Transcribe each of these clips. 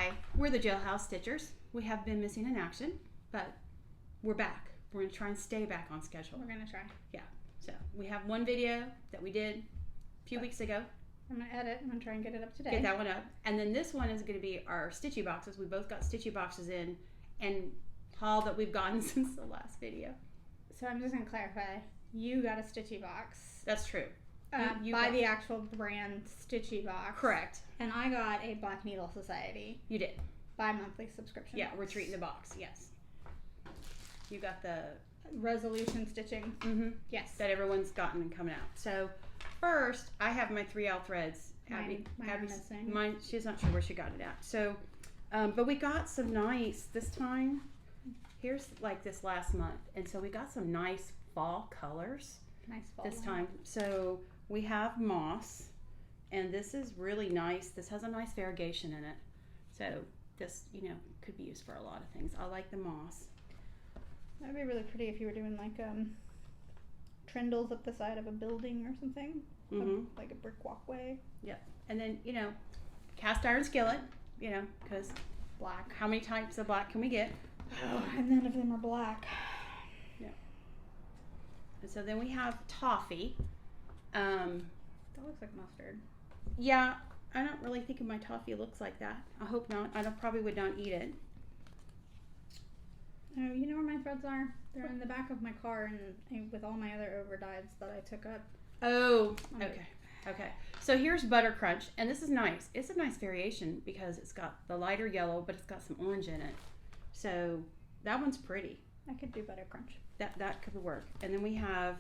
Hi, we're the Jailhouse Stitchers. We have been missing in action, but we're back. We're going to try and stay back on schedule. We're going to try. Yeah. So we have one video that we did a few weeks ago. I'm going to edit. I'm going to try and get it up today. Get that one up. And then this one is going to be our Stitchy boxes. We both got Stitchy boxes in and haul that we've gotten since the last video. So I'm just going to clarify. You got a Stitchy box. That's true. You buy the actual brand Stitchy box. Correct. And I got a Black Needle Society. You did. Bi-monthly subscription. Yeah, box. we're treating the box. Yes. You got the resolution stitching. Mm-hmm. Yes. That everyone's gotten and coming out. So first, I have my 3L threads. Mine are missing. Mine, she's not sure where she got it at. So, but we got some nice this time. Here's like this last month, and so we got some nice fall colors. Nice fall this time. So we have moss, and this is really nice. This has a nice variegation in it. So this, could be used for a lot of things. I like the moss. That'd be really pretty if you were doing like trindles up the side of a building or something. Mm-hmm. Like a brick walkway. Yep. And then, cast iron skillet, because black. How many types of black can we get? Oh, and none of them are black. Yeah. And so then we have toffee. That looks like mustard. Yeah, I don't really think my toffee looks like that. I hope not. I probably would not eat it. Oh, you know where my threads are? They're in the back of my car and with all my other overdyes that I took up. Oh, okay. So here's Butter Crunch, and this is nice. It's a nice variation because it's got the lighter yellow, but it's got some orange in it. So that one's pretty. I could do Butter Crunch. That could work. And then we have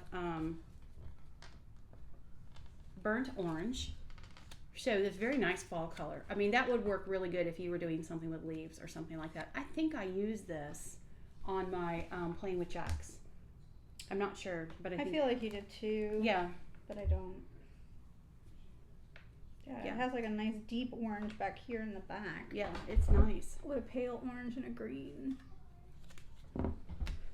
burnt orange. So this very nice fall color. I mean, that would work really good if you were doing something with leaves or something like that. I think I used this on my Playing with Jacks. I'm not sure, but I feel like you did too. Yeah. But I don't. Yeah, it has like a nice deep orange back here in the back. Yeah, it's nice. With a pale orange and a green.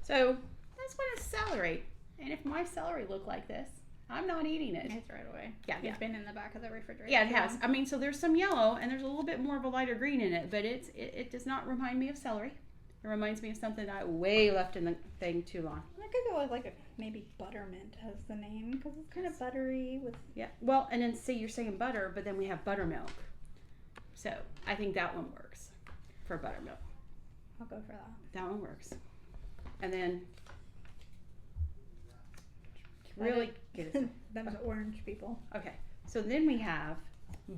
So this one is celery. And if my celery looked like this, I'm not eating it. It's right away. Yeah, it's been in the back of the refrigerator. Yeah, it has. I mean, so there's some yellow and there's a little bit more of a lighter green in it, but it does not remind me of celery. It reminds me of something that I way left in the thing too long. I could go with like maybe buttermint as the name because it's kind of buttery with. Yeah. Well, and then see, you're saying butter, but then we have buttermilk. So I think that one works for buttermilk. I'll go for that. That one works. And then really get it. Them's orange people. Okay. So then we have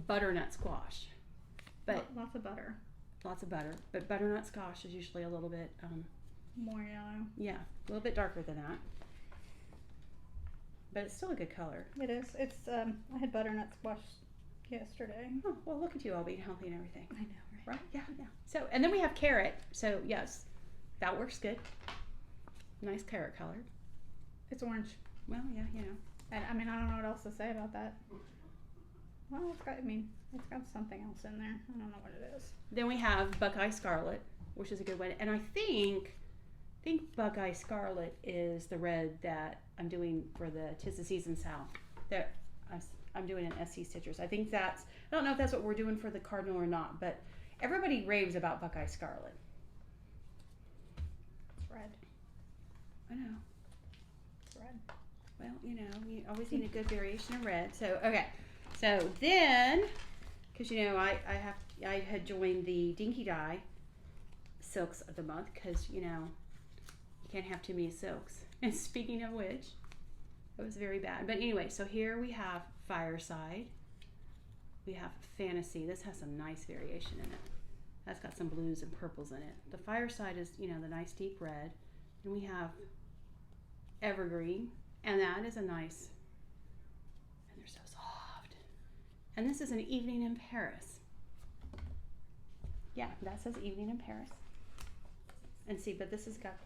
butternut squash, but lots of butter. Lots of butter, but butternut squash is usually a little bit more yellow. Yeah, a little bit darker than that, but it's still a good color. It is. It's I had butternut squash yesterday. Oh, well, look at you all being healthy and everything. I know, right? Yeah. So, and then we have carrot. So yes, that works good. Nice carrot color. It's orange. Well, yeah, And I mean, I don't know what else to say about that. Well, it's got something else in there. I don't know what it is. Then we have Buckeye Scarlett, which is a good one. And I think Buckeye Scarlett is the red that I'm doing for the 'Tis the Season sale. That I'm doing an SC Stitchers. I think I don't know if that's what we're doing for the Cardinal or not, but everybody raves about Buckeye Scarlett. It's red. I know. It's red. Well, you always need a good variation of red. So, okay. So then, because I had joined the Dinky Dye Silks of the month because you can't have too many silks. And speaking of which, it was very bad. But anyway, so here we have Fireside. We have Fantasy. This has some nice variation in it. That's got some blues and purples in it. The Fireside is the nice deep red, and we have Evergreen, and that is a nice. And they're so soft. And this is an Evening in Paris. Yeah, that says Evening in Paris. And see, but this has got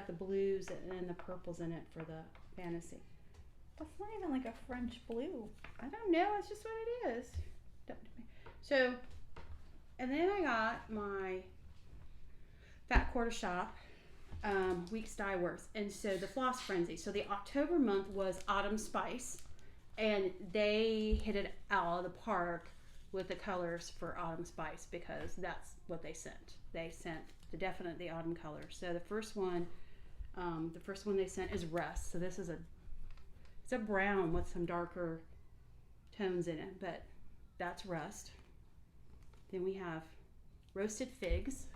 the blues and the purples in it for the Fantasy. That's not even like a French blue. I don't know. It's just what it is. So, and then I got my Fat Quarter Shop Weeks Dye Works, and so the Floss Frenzy. So the October month was Autumn Spice, and they hit it out of the park with the colors for Autumn Spice because that's what they sent. They sent the autumn colors. So the first one they sent is Rust. So this is it's a brown with some darker tones in it, but that's Rust. Then we have Roasted Figs.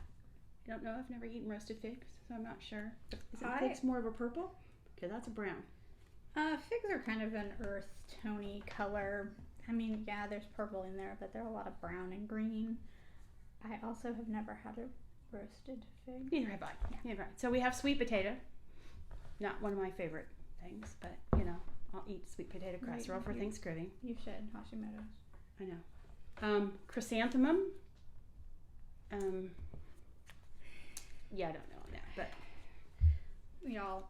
I don't know, I've never eaten roasted figs, so I'm not sure. Is it figs more of a purple? Okay, that's a brown. Figs are kind of an earth tony color. I mean, yeah, there's purple in there, but there are a lot of brown and green. I also have never had a roasted fig. Neither have I. Yeah. Neither have I. So we have sweet potato. Not one of my favorite things, but you know, I'll eat sweet potato casserole for Thanksgiving. You should, Hashimoto's. I know. Chrysanthemum. Yeah, I don't know on that, but y'all,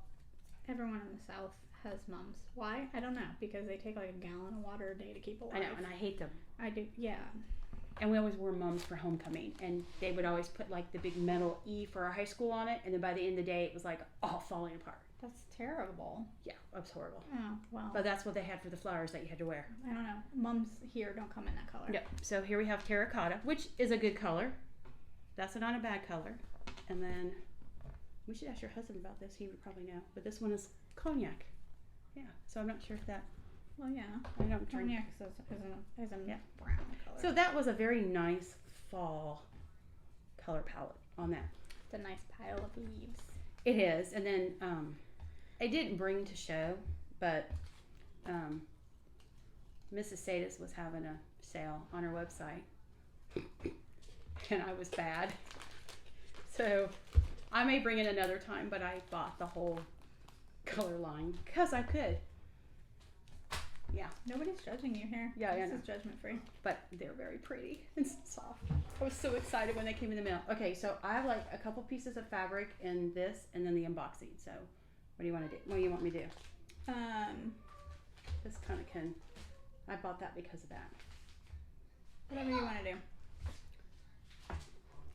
everyone in the South has mums. Why? I don't know. Because they take like a gallon of water a day to keep alive. I know, and I hate them. I do, yeah. And we always wore mums for homecoming, and they would always put like the big metal E for our high school on it, and then by the end of the day, it was like all falling apart. That's terrible. Yeah, it was horrible. Oh, well. But that's what they had for the flowers that you had to wear. I don't know. Mums here don't come in that color. Yep. So here we have Terra Cotta, which is a good color. That's not a bad color. And then we should ask your husband about this. He would probably know. But this one is cognac. Yeah. So I'm not sure if that. Well, yeah. I don't drink. Cognac is a Yeah. brown color. So that was a very nice fall color palette on that. It's a nice pile of leaves. It is. And then I didn't bring to show, but Mrs. Sadis was having a sale on her website. And I was bad. So I may bring it another time, but I bought the whole color line because I could. Yeah. Nobody's judging you here. Yeah, this I know. is judgment free. But they're very pretty and soft. I was so excited when they came in the mail. Okay, so I have like a couple pieces of fabric in this and then the unboxing. So what do you want to do? What do you want me to do? This kind of can. I bought that because of that. Whatever you want to do.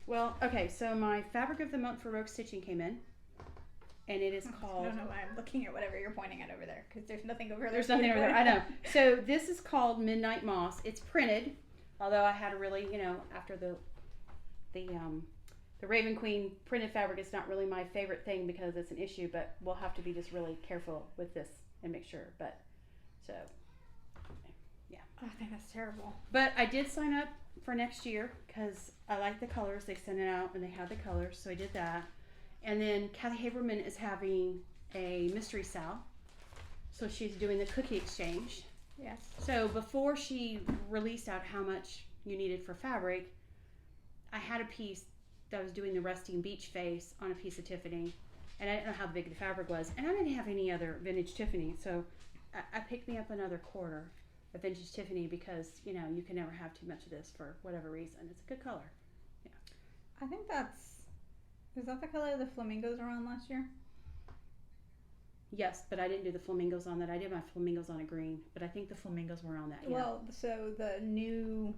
Well, okay, so my fabric of the month for Rogue Stitching came in, and it is called... I don't know why I'm looking at whatever you're pointing at over there, because there's nothing over there. There's nothing over there, I know. So this is called Midnight Moss. It's printed, although I had a really, you know, after the Raven Queen printed fabric is not really my favorite thing because it's an issue, but we'll have to be just really careful with this and make sure, but, so, yeah. Oh, I think that's terrible. But I did sign up for next year because I like the colors. They sent it out and they had the colors, so I did that. And then Kathy Haberman is having a mystery sale, so she's doing the cookie exchange. Yes. So before she released out how much you needed for fabric, I had a piece that was doing the resting beach face on a piece of Tiffany, and I didn't know how big the fabric was, and I didn't have any other vintage Tiffany, so I picked me up another quarter of vintage Tiffany because, you know, you can never have too much of this for whatever reason. It's a good color. Yeah. I think is that the color the flamingos were on last year? Yes, but I didn't do the flamingos on that. I did my flamingos on a green, but I think the flamingos were on that. Yeah. Well, so the new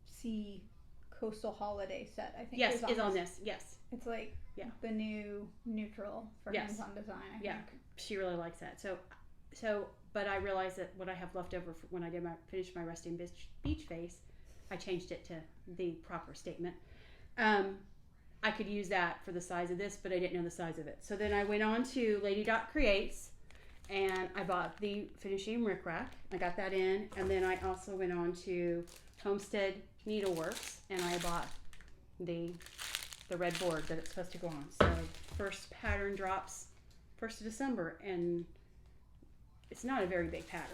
sea coastal holiday set, I think, is on this. Yes. It's like the new neutral for hands-on design, I think. She really likes that. So, but I realized that what I have left over when I did finished my resting beach face, I changed it to the proper statement. I could use that for the size of this, but I didn't know the size of it. So then I went on to Lady Dot Creates, and I bought the finishing rickrack. I got that in, and then I also went on to Homestead Needleworks, and I bought the red board that it's supposed to go on. So first pattern drops 1st of December, and it's not a very big pattern.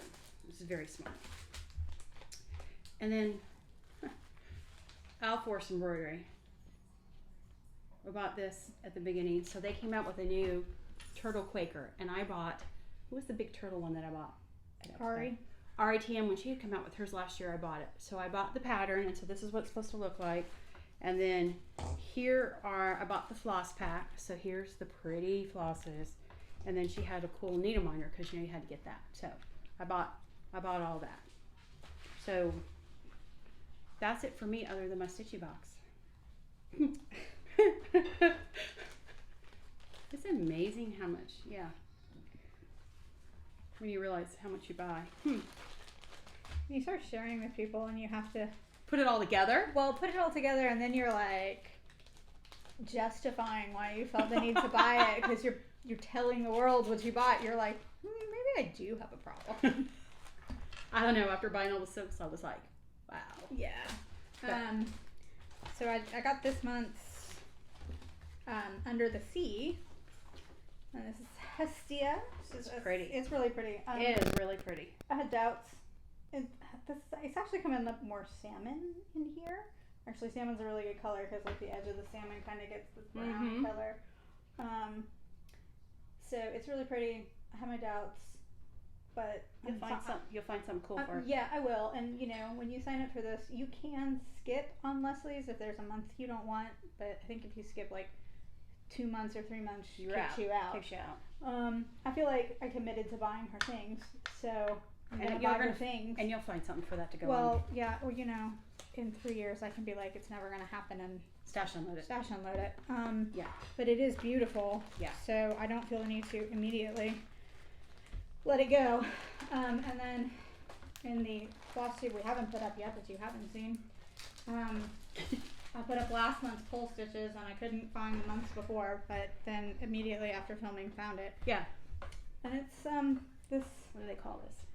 It's very small. And then Alforce Embroidery. I bought this at the beginning. So they came out with a new Turtle Quaker, and I bought, what was the big turtle one that I bought? RITM, when she had come out with hers last year, I bought it. So I bought the pattern, and so this is what it's supposed to look like. And then I bought the floss pack. So here's the pretty flosses. And then she had a cool needle minder because, you know, you had to get that. So I bought all that. So that's it for me other than my Stitchy box. It's amazing how much, when you realize how much you buy. You start sharing with people and you have to put it all together. Well, put it all together and then you're like justifying why you felt the need to buy it because you're telling the world what you bought. You're like, maybe I do have a problem. I don't know. After buying all the silks, I was like, wow. Yeah. So I got this month's Under the Sea. And this is Hestia. It's pretty. It's really pretty. It is really pretty. I had doubts. It's actually coming up more salmon in here. Actually, salmon's a really good color because like the edge of the salmon kind of gets this brown color. So it's really pretty. I have my doubts, but you'll find something cool for it. Yeah, I will. And you know, when you sign up for this, you can skip on Leslie's if there's a month you don't want. But I think if you skip like 2 months or 3 months, Kicks you out. I feel like I committed to buying her things, so I'm gonna buy her things. And you'll find something for that to go on. Well, yeah, or you know, in 3 years I can be like, it's never gonna happen and stash unload it. Yeah. But it is beautiful. Yeah. So I don't feel the need to immediately let it go. And then in the Flosstube we haven't put up yet, but you haven't seen. I put up last month's pull stitches and I couldn't find the months before, but then immediately after filming found it. Yeah. And it's this. What do they call this?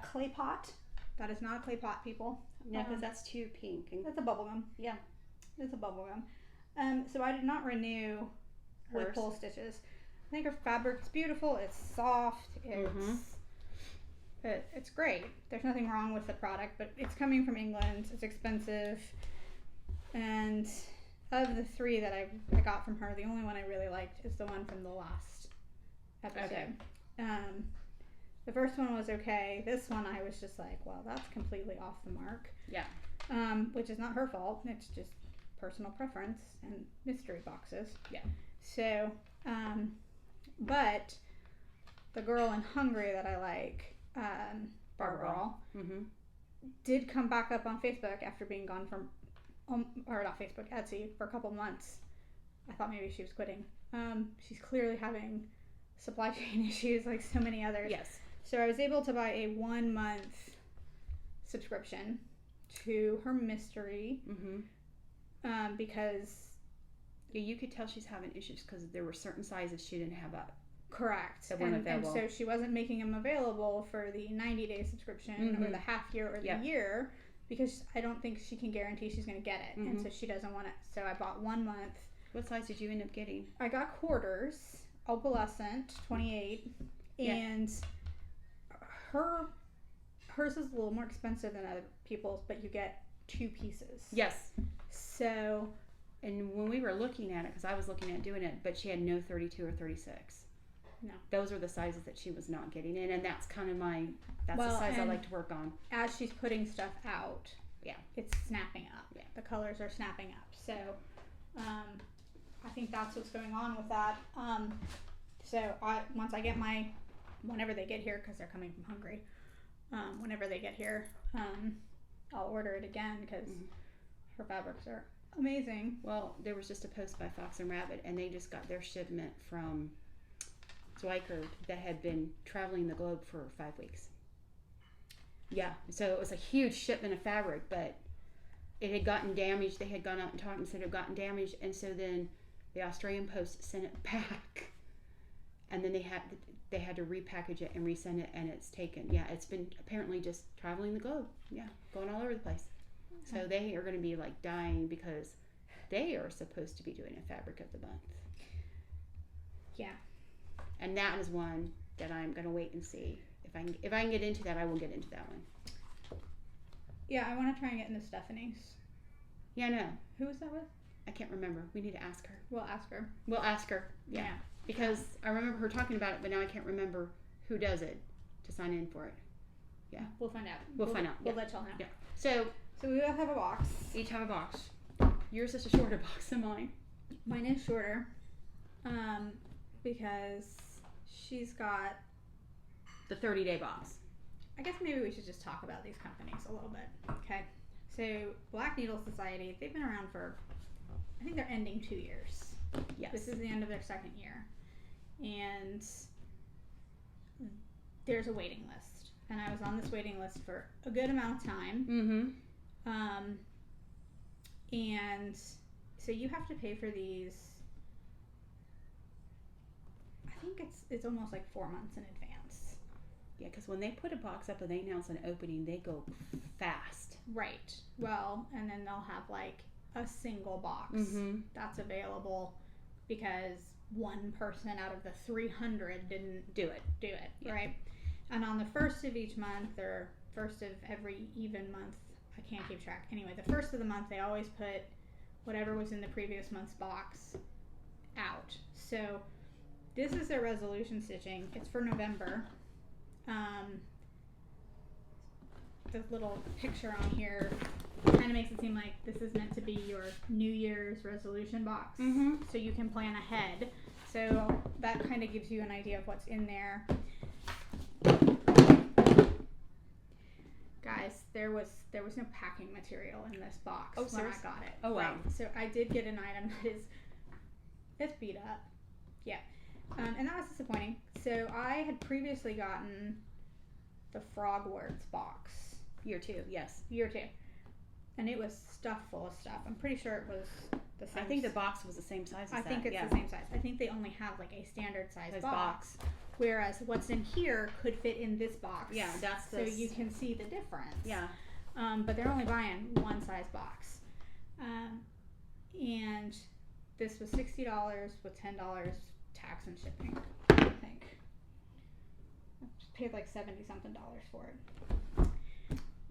Clay pot. That is not a clay pot, people. No, because that's too pink. That's a bubble gum. Yeah, it's a bubble gum. So I did not renew with pull stitches. I think her fabric's beautiful. It's soft. It's great. There's nothing wrong with the product, but it's coming from England. It's expensive. And of the 3 that I got from her, the only one I really liked is the one from the last episode. Okay. The first one was okay. This one I was just like, well, that's completely off the mark. Yeah. Which is not her fault. It's just personal preference and mystery boxes. Yeah. So, but the girl in Hungary that I like, Barbara, did come back up on Facebook after being gone from, or not Facebook, Etsy for a couple months. I thought maybe she was quitting. She's clearly having supply chain issues like so many others. Yes. So I was able to buy a 1-month subscription to her mystery because you could tell she's having issues because there were certain sizes she didn't have up. Correct. That weren't available. And so she wasn't making them available for the 90-day subscription or the half year or the year because I don't think she can guarantee she's going to get it. And so she doesn't want it. So I bought 1 month. What size did you end up getting? I got quarters, opalescent, 28, and hers is a little more expensive than other people's, but you get 2 pieces. Yes. So, and when we were looking at it, because I was looking at doing it, but she had no 32 or 36. No. Those are the sizes that she was not getting in, and that's kind of the size I like to work on. As she's putting stuff out, it's snapping up. Yeah. The colors are snapping up. So, I think that's what's going on with that. So once I get whenever they get here, because they're coming from Hungary, whenever they get here, I'll order it again because her fabrics are amazing. Well, there was just a post by Fox and Rabbit, and they just got their shipment from Zwiker that had been traveling the globe for 5 weeks. Yeah, so it was a huge shipment of fabric, but it had gotten damaged. They had gone out and talked and said it had gotten damaged, and so then the Australian Post sent it back, and then they had to repackage it and resend it, and it's taken. Yeah, it's been apparently just traveling the globe. Yeah, going all over the place. So they are going to be like dying because they are supposed to be doing a fabric of the month. Yeah. And that is one that I'm going to wait and see. If I can get into that, I will get into that one. Yeah, I want to try and get into Stephanie's. Yeah, I know. Who was that with? I can't remember. We need to ask her. We'll ask her. We'll ask her. Yeah. Because I remember her talking about it, but now I can't remember who does it to sign in for it. Yeah. We'll find out. We'll find out. We'll let y'all know. Yeah. So we both have a box. Each have a box. Yours is a shorter box than mine. Mine is shorter. Because she's got the 30-day box. I guess maybe we should just talk about these companies a little bit. Okay. So Black Needle Society, they've been around for, I think they're ending 2 years. Yes. This is the end of their 2nd year. And there's a waiting list. and I was on this waiting list for a good amount of time. And so you have to pay for these. I think it's almost like 4 months in advance. Yeah, because when they put a box up and they announce an opening, they go fast. Right. Well, and then they'll have like a single box that's available because one person out of the 300 didn't do it, right? And on the first of each month, or first of every even month, I can't keep track. Anyway, the first of the month, they always put whatever was in the previous month's box out. So this is their resolution stitching. It's for November. The little picture on here kind of makes it seem like this is meant to be your New Year's resolution box. So you can plan ahead. So that kind of gives you an idea of what's in there. Guys, there was no packing material in this box when I got it. Oh, wow. Right. So I did get an item that it's beat up. Yeah. And that was disappointing. So I had previously gotten the Frogwords box. Year 2, yes. Year 2. And it was stuffed full of stuff. I'm pretty sure it was the same. I think the box was the same size as that. I think it's the same size. I think they only have like a standard size box. Whereas what's in here could fit in this box. Yeah, that's so you can see the difference. Yeah. But they're only buying one size box. And this was $60 with $10 tax and shipping, I think. I paid like $70 something for it.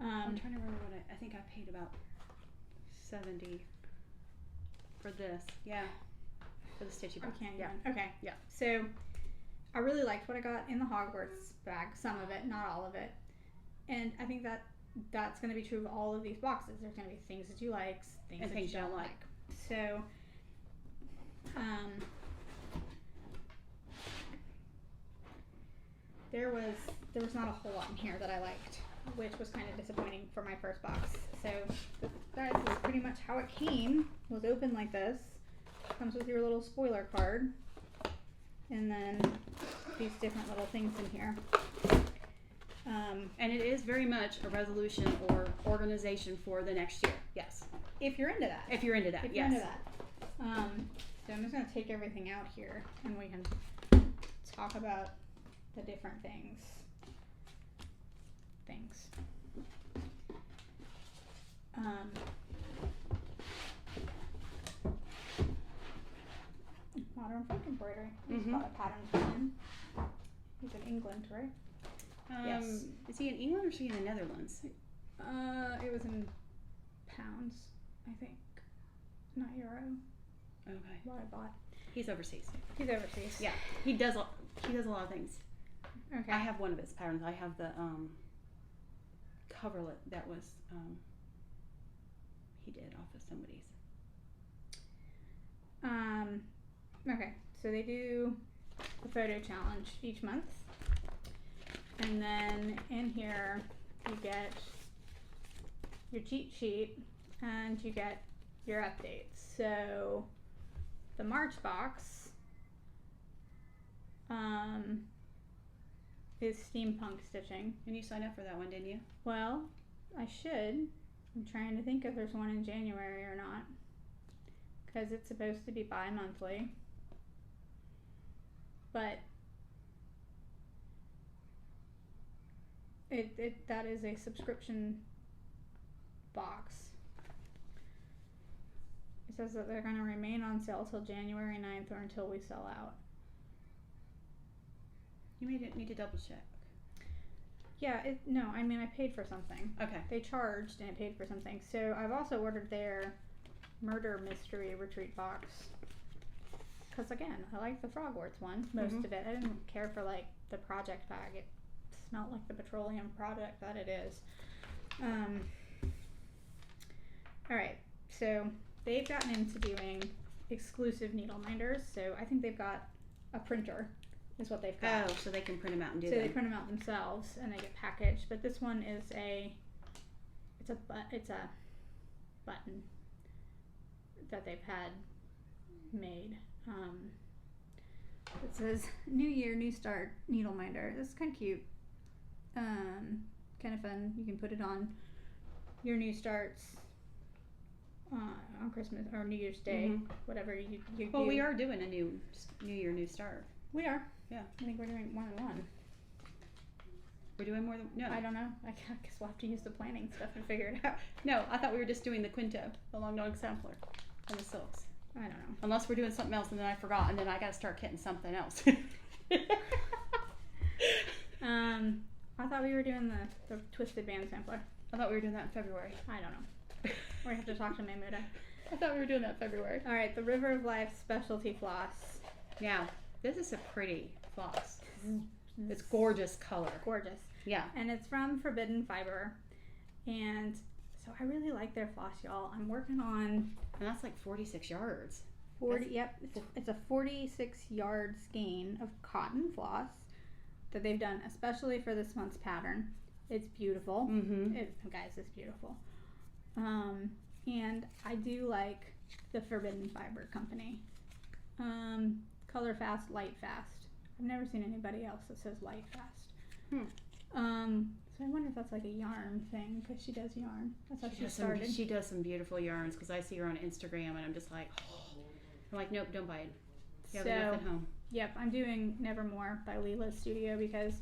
I'm trying to remember what I think I paid about $70 for this. Yeah. For the Stitchy box. I can't even. Okay. Yeah. So I really liked what I got in the Hogwarts bag, some of it, not all of it. And I think that's going to be true of all of these boxes. There's going to be things that you like, things that you don't like. So, there was not a whole lot in here that I liked, which was kind of disappointing for my first box. So, that is pretty much how it came. It was open like this. Comes with your little spoiler card. And then these different little things in here. And it is very much a resolution or organization for the next year. Yes. If you're into that. If you're into that, yes. So I'm just going to take everything out here and we can talk about the different things. Modern Folk Embroidery. He's got a pattern plan. He's in England, right? Yes. Is he in England or is he in the Netherlands? It was in pounds, I think. Not euro. Okay. What I bought. He's overseas. He's overseas. Yeah. He does a lot of things. Okay. I have one of his patterns. I have the coverlet that was he did off of somebody's. Okay. So they do a photo challenge each month. And then in here you get your cheat sheet and you get your updates. So the March box is steampunk stitching. And you signed up for that one, didn't you? Well, I should. I'm trying to think if there's one in January or not, because it's supposed to be bi-monthly. But that is a subscription box. It says that they're going to remain on sale till January 9th or until we sell out. You need to double check. Yeah, no, I mean I paid for something. Okay. They charged and I paid for something. So I've also ordered their Murder Mystery Retreat box. Because again, I like the Frogworts one, most of it. I didn't care for like the project bag. It smelled like the petroleum product that it is. Alright, so they've gotten into doing exclusive needle minders. So I think they've got a printer is what they've got. Oh, so they can print them out and do So them. they print them out themselves and they get packaged. But this one is it's a button that they've had made. It says New Year, New Start Needle Minder. This is kind of cute. kind of fun. You can put it on your new starts on Christmas or New Year's Day, whatever you Well, do. we are doing a New Year, New Start. We are. Yeah. I think we're doing more than one. We're doing more than... No. I don't know. I guess we'll have to use the planning stuff and figure it out. No, I thought we were just doing the Quinto, the long dog sampler, and the silks. I don't know. Unless we're doing something else and then I forgot and then I gotta start getting something else. I thought we were doing the twisted band sampler. I thought we were doing that in February. I don't know. We have to talk to Maymuda. I thought we were doing that in February. All right, the River of Life specialty floss. Now, this is a pretty floss. It's gorgeous color. Gorgeous. Yeah. And it's from Forbidden Fiber. And so I really like their floss, y'all. I'm working on... And that's like 46 yards. 40. Yep. It's a 46 yard skein of cotton floss that they've done especially for this month's pattern. It's beautiful. Guys, it's beautiful. And I do like the Forbidden Fiber company. Color fast, light fast. I've never seen anybody else that says light fast. So I wonder if that's like a yarn thing, because she does yarn. That's how she started. She does some beautiful yarns, because I see her on Instagram and I'm just like, oh. I'm like, nope, don't buy it. You have enough at home. Yep, I'm doing Nevermore by Leela's Studio, because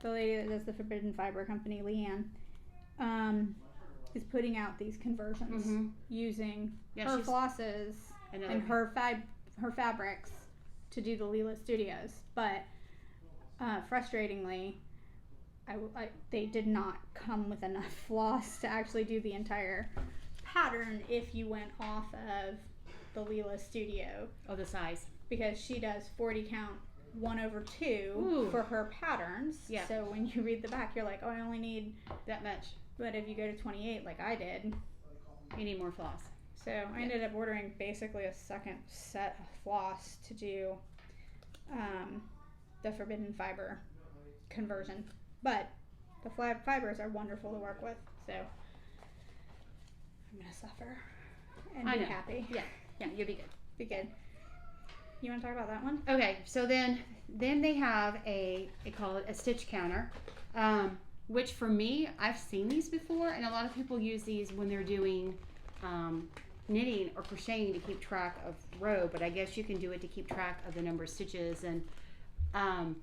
the lady that does the Forbidden Fiber company, Leanne, is putting out these conversions using her flosses and her fabrics to do the Leela Studios. But frustratingly, they did not come with enough floss to actually do the entire pattern if you went off of the Leela Studio. Oh, the size. Because she does 40 count 1/2 for her patterns. Yeah. So when you read the back, you're like, oh, I only need that much. But if you go to 28 like I did, you need more floss. So I ended up ordering basically a second set of floss to do the Forbidden Fiber conversion. But the fibers are wonderful to work with, so I'm going to suffer and be happy. Yeah, you'll be good. Be good. You want to talk about that one? Okay, so then they have they call it a stitch counter, which for me, I've seen these before, and a lot of people use these when they're doing knitting or crocheting to keep track of row, but I guess you can do it to keep track of the number of stitches. And I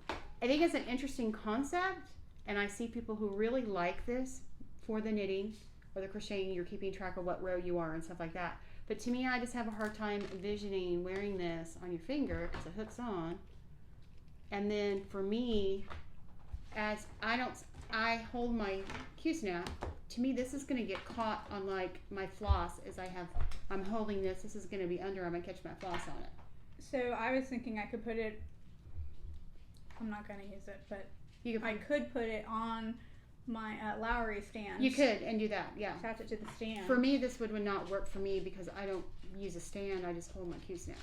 think it's an interesting concept, and I see people who really like this for the knitting or the crocheting. You're keeping track of what row you are and stuff like that. But to me, I just have a hard time envisioning wearing this on your finger because it hooks on. And then for me, as I hold my Q-snap, to me this is going to get caught on like my floss as I'm holding this. This is going to be under, I'm going to catch my floss on it. So I was thinking I could put it, I'm not going to use it, but I could put it on my Lowry stand. You could, and do that, yeah. Attach it to the stand. For me, this would not work for me because I don't use a stand. I just hold my Q-snap.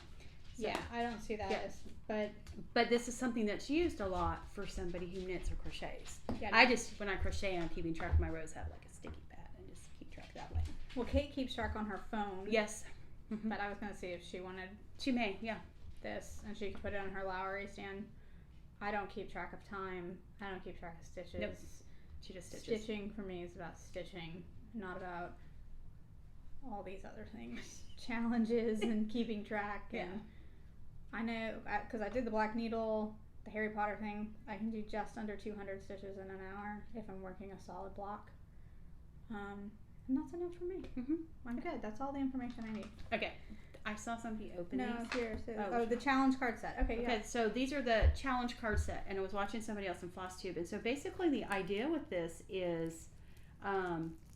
So, yeah, I don't see that as, but this is something that's used a lot for somebody who knits or crochets. Yeah, when I crochet, I'm keeping track of my rows. I have like a sticky pad and just keep track that way. Well, Kate keeps track on her phone. Yes. But I was going to see if she wanted. She may, yeah. This, and she could put it on her Lowry stand. I don't keep track of time. I don't keep track of stitches. Nope. She just stitches. Stitching for me is about stitching, not about all these other things. Challenges and keeping track. Yeah. And I know, because I did the black needle, the Harry Potter thing, I can do just under 200 stitches in an hour if I'm working a solid block. And that's enough for me. I'm good. That's all the information I need. Okay. I saw somebody open these. No, here. So, the challenge card set. Okay, yeah. Okay, so these are the challenge card set, and I was watching somebody else in Flosstube, and so basically the idea with this is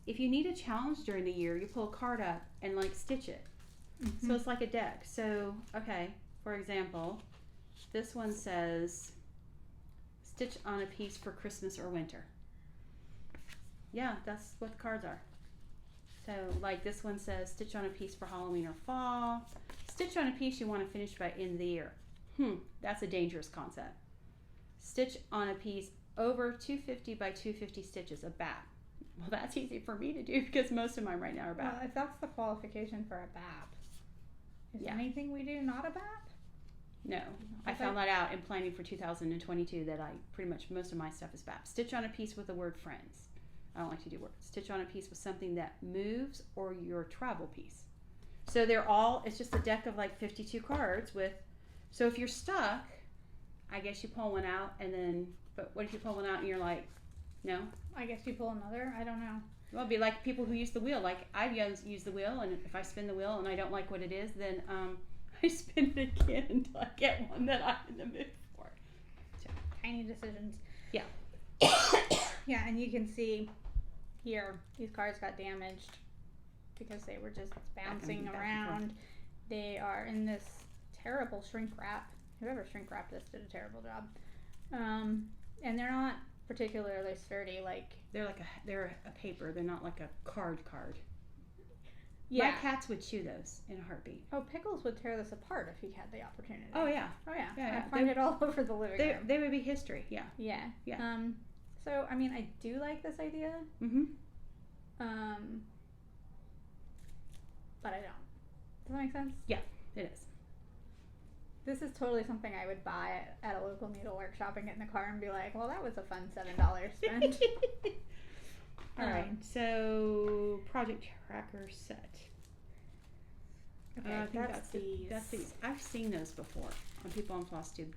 if you need a challenge during the year, you pull a card up and like stitch it. So it's like a deck. So, okay, for example, this one says stitch on a piece for Christmas or winter. Yeah, that's what the cards are. So, like this one says, stitch on a piece for Halloween or fall. Stitch on a piece you want to finish by end of the year. That's a dangerous concept. Stitch on a piece over 250 by 250 stitches, a BAP. Well, that's easy for me to do because most of mine right now are BAP. Well, if that's the qualification for a BAP, is anything we do not a BAP? No. I found that out in planning for 2022 that most of my stuff is BAP. Stitch on a piece with the word friends. I don't like to do words. Stitch on a piece with something that moves or your travel piece. So it's just a deck of like 52 cards so if you're stuck, I guess you pull one out but what if you pull one out and you're like, no? I guess you pull another. I don't know. Well, it'd be like people who use the wheel. Like I've used the wheel, and if I spin the wheel and I don't like what it is, then I spin it again until I get one that I'm in the mood for. So. Tiny decisions. Yeah. Yeah, and you can see here, these cards got damaged because they were just bouncing around. They are in this terrible shrink wrap. Whoever shrink wrapped this did a terrible job. And they're not particularly sturdy. They're a paper. They're not like a card. Yeah. My cats would chew those in a heartbeat. Oh, Pickles would tear this apart if he had the opportunity. Oh yeah. I find it all over the living room. They would be history. Yeah. Yeah. Yeah. So I mean, I do like this idea. Mm-hmm. But I don't. Does that make sense? Yeah, it is. This is totally something I would buy at a local needle workshop and get in the car and be like, well, that was a fun $7 spent. All right, so project tracker set. Okay, I think that's these. I've seen those before on people on Flosstube,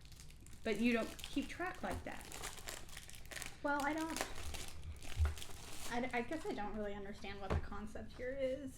but you don't keep track like that. Well, I guess I don't really understand what the concept here is.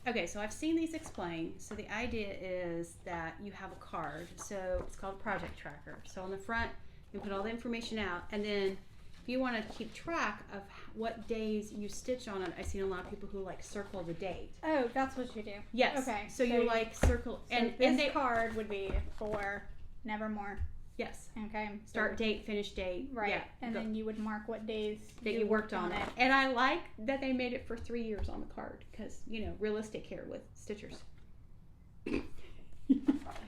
Okay, so I've seen these explained. So the idea is that you have a card. So it's called a project tracker. So on the front, you put all the information out, and then if you want to keep track of what days you stitch on it, I've seen a lot of people who like circle the date. Oh, that's what you do. Yes. Okay. So you like circle, and this card would be for Nevermore. Yes. Okay. Start date, finish date. Right. Yeah. And then you would mark what days that you worked on it. And I like that they made it for 3 years on the card because, realistic here with stitchers. I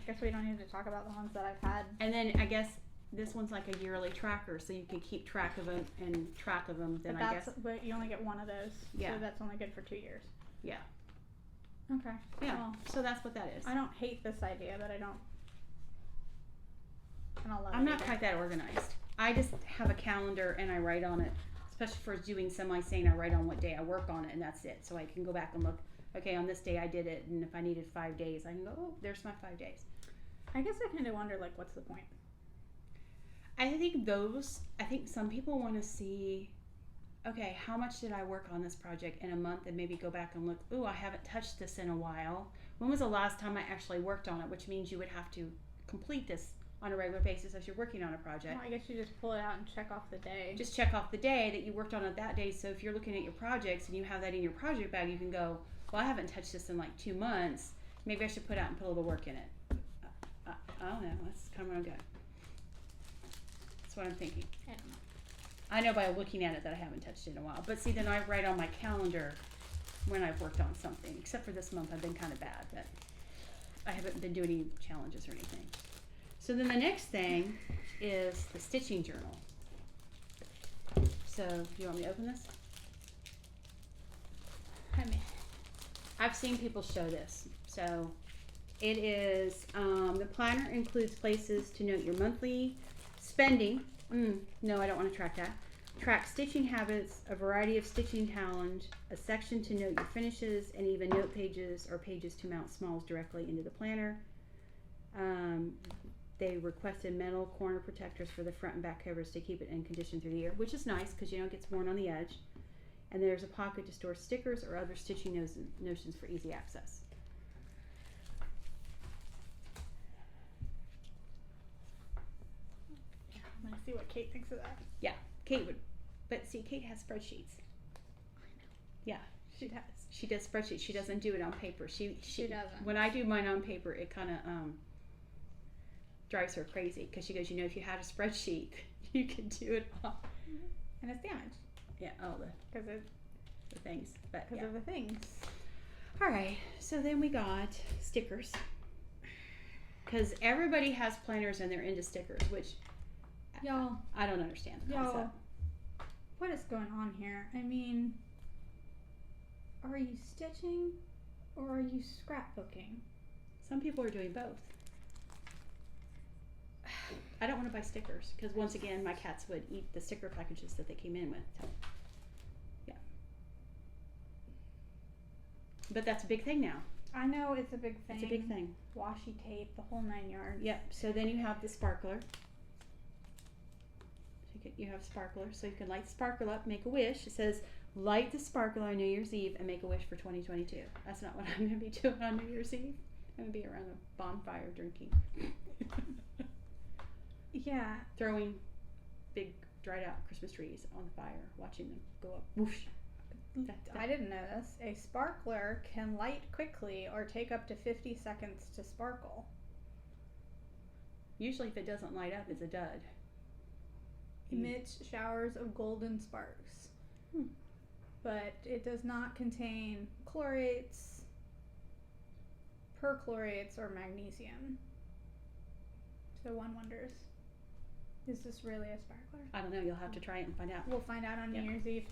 guess we don't need to talk about the ones that I've had. And then I guess this one's like a yearly tracker, so you can keep track of them and track of them. Then But you only get one of those. Yeah. So that's only good for 2 years. Yeah. Okay. Yeah. Well, so that's what that is. I don't hate this idea, but I don't love it. I'm not quite that organized. I just have a calendar and I write on it, especially for doing semi-sane. I write on what day I work on it, and that's it. So I can go back and look. Okay, on this day I did it, and if I needed 5 days, I can go. Oh, there's my 5 days. I guess I kind of wonder, like, what's the point? I think some people want to see, okay, how much did I work on this project in a month, and maybe go back and look. Ooh, I haven't touched this in a while. When was the last time I actually worked on it? Which means you would have to complete this on a regular basis as you're working on a project. Well, I guess you just pull it out and check off the day. Just check off the day that you worked on it that day. So if you're looking at your projects and you have that in your project bag, you can go, well, I haven't touched this in like 2 months. Maybe I should put out and put a little work in it. I don't know. That's kind of what I'm doing. That's what I'm thinking. I don't know. I know by looking at it that I haven't touched it in a while. But see, then I write on my calendar when I've worked on something. Except for this month, I've been kind of bad. But I haven't been doing any challenges or anything. So then the next thing is the stitching journal. So, do you want me to open this? I've seen people show this. So, it is, the planner includes places to note your monthly spending. No, I don't want to track that. Track stitching habits, a variety of stitching talent, a section to note your finishes, and even note pages or pages to mount smalls directly into the planner. They requested metal corner protectors for the front and back covers to keep it in condition through the year, which is nice because it gets worn on the edge. And there's a pocket to store stickers or other stitching notions for easy access. I'm gonna see what Kate thinks of that. Yeah, Kate would, but see, Kate has spreadsheets. Yeah, she does. She does spreadsheets. She doesn't do it on paper. She doesn't. When I do mine on paper, it kind of drives her crazy because she goes, if you had a spreadsheet, you could do it all. And it's damaged. Yeah, because of the things. But because of the things. All right, so then we got stickers because everybody has planners and they're into stickers, which y'all, I don't understand the concept. Y'all, what is going on here? I mean, are you stitching or are you scrapbooking? Some people are doing both. I don't want to buy stickers because once again, my cats would eat the sticker packages that they came in with. So, yeah. But that's a big thing now. I know it's a big thing. It's a big thing. Washi tape, the whole 9 yards. Yep. So then you have the sparkler. So you have sparkler, so you can light the sparkler up, make a wish. It says, light the sparkler on New Year's Eve and make a wish for 2022. That's not what I'm going to be doing on New Year's Eve. I'm going to be around a bonfire drinking. Yeah. Throwing big dried out Christmas trees on the fire, watching them go up. Whoosh. I didn't know this. A sparkler can light quickly or take up to 50 seconds to sparkle. Usually if it doesn't light up, it's a dud. Emits showers of golden sparks. But it does not contain chlorates, perchlorates, or magnesium. So one wonders, is this really a sparkler? I don't know. You'll have to try it and find out. We'll find out on New Year's Eve.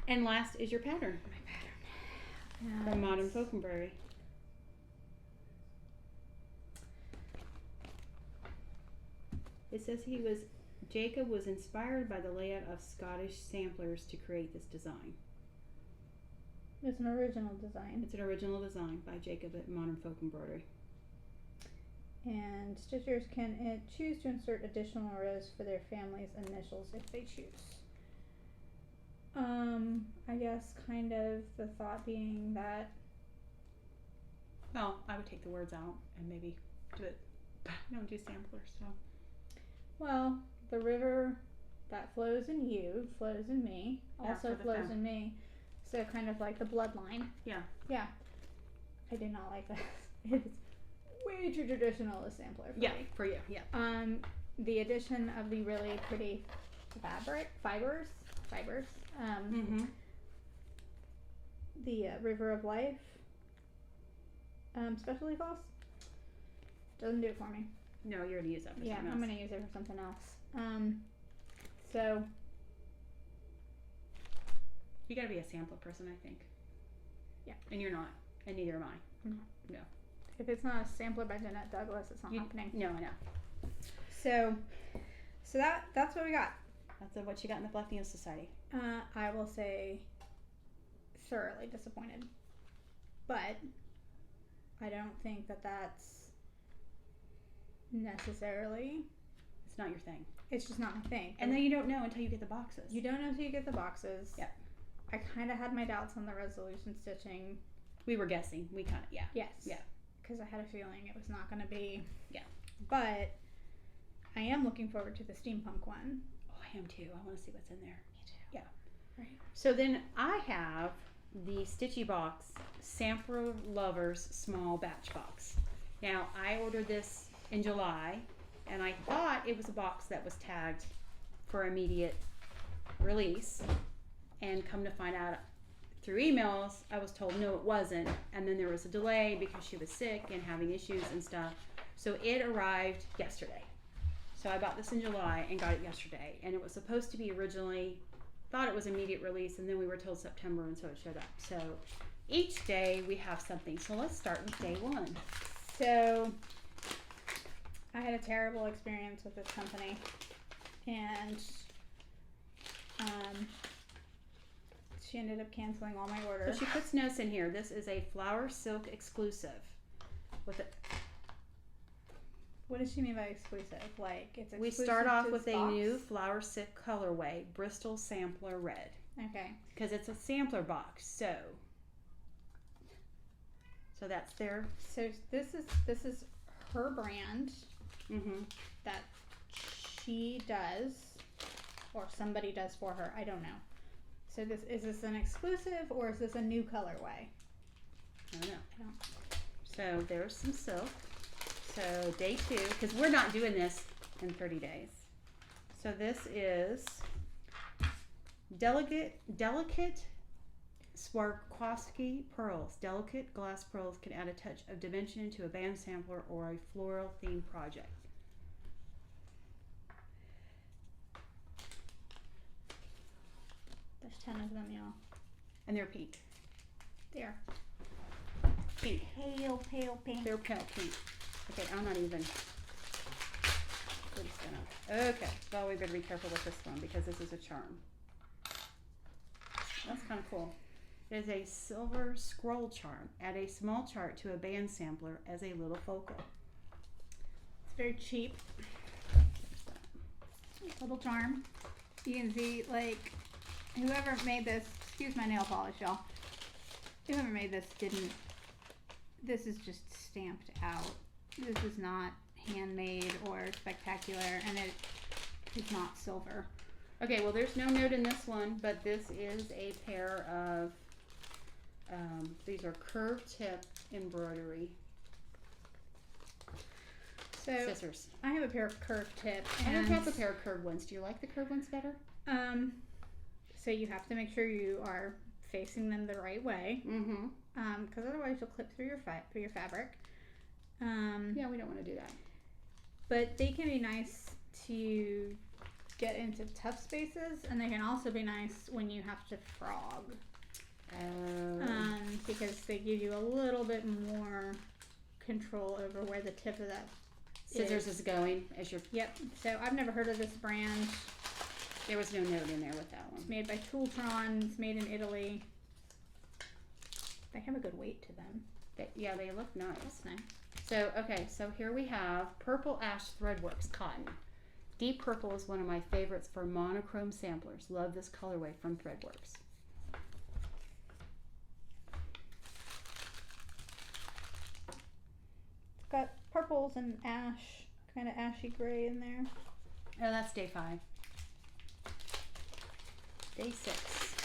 And last is your pattern. My pattern. From Modern Folk Embroidery. It says Jacob was inspired by the layout of Scottish samplers to create this design. It's an original design. It's an original design by Jacob at Modern Folk Embroidery. And stitchers can choose to insert additional rows for their family's initials if they choose. I guess kind of the thought being that. Well, I would take the words out and maybe do it. I don't do samplers, so. Well, the river that flows in you flows in me, also flows in me. So kind of like the bloodline. Yeah. Yeah. I do not like this. It's way too traditional a sampler for me. For you. Yeah. The addition of the really pretty fibers. The River of Life specialty floss doesn't do it for me. No, you're gonna use that for something else. I'm gonna use it for something else. So you gotta be a sampler person, I think. Yeah. And you're not, and neither am I. No. If it's not a sampler by Jeanette Douglas, it's not happening. No, I know. So that's what we got. That's what you got in the Fluff Needle Society. I will say thoroughly disappointed. But I don't think that that's necessarily. It's not your thing. It's just not my thing. And then you don't know until you get the boxes. You don't know until you get the boxes. Yep. I kind of had my doubts on the resolution stitching. We were guessing. We kind of, Yes. Yeah. Because I had a feeling it was not going to be. Yeah. But I am looking forward to the steampunk one. Oh, I am too. I want to see what's in there. Me too. Yeah. Right. So then I have the Stitchy box Sampra Lovers small batch box. Now I ordered this in July, and I thought it was a box that was tagged for immediate release, and come to find out through emails I was told no, it wasn't, and then there was a delay because she was sick and having issues and stuff. So it arrived yesterday. So I bought this in July and got it yesterday, and it was supposed to be originally, thought it was immediate release, and then we were told September, and so it showed up. So each day we have something. So let's start with day one. So I had a terrible experience with this company, and she ended up canceling all my orders. So she puts notes in here. This is a flower silk exclusive. With it. What does she mean by exclusive? Like it's exclusive. We start off to with this a box? new flower silk colorway, Bristol Sampler Red. Okay. Because it's a sampler box, so that's there. So this is her brand that she does, or somebody does for her. I don't know. So is this an exclusive or is this a new colorway? I don't know. So there's some silk. So day 2, because we're not doing this in 30 days. So this is delicate Swarovski pearls. Delicate glass pearls can add a touch of dimension into a band sampler or a floral themed project. There's 10 of them, y'all. And they're pink. There. Pink. Pale pink. They're pale pink. Okay, I'm not even. Okay, well, we better be careful with this one because this is a charm. That's kind of cool. It is a silver scroll charm. Add a small chart to a band sampler as a little focal. It's very cheap. Little charm. You can see, like, whoever made this, excuse my nail polish, y'all. Whoever made this didn't, this is just stamped out. This is not handmade or spectacular, and it is not silver. Okay, well, there's no note in this one, but this is a pair of, these are curved tip embroidery scissors. I have a pair of curved tip. I don't have a pair of curved ones. Do you like the curved ones better? So you have to make sure you are facing them the right way. Mm-hmm. Because otherwise you'll clip through your fabric. Yeah, we don't want to do that. But they can be nice to get into tough spaces, and they can also be nice when you have to frog. Because they give you a little bit more control over where the tip of that scissors is going as your. Yep. So I've never heard of this brand. There was no note in there with that one. It's made by Tooltron. It's made in Italy. They have a good weight to them. Yeah, they look nice. That's nice. So, okay, so here we have Purple Ash Threadworks Cotton. Deep purple is one of my favorites for monochrome samplers. Love this colorway from Threadworks. It's got purples and ash, kind of ashy gray in there. Oh, that's day 5. Day 6.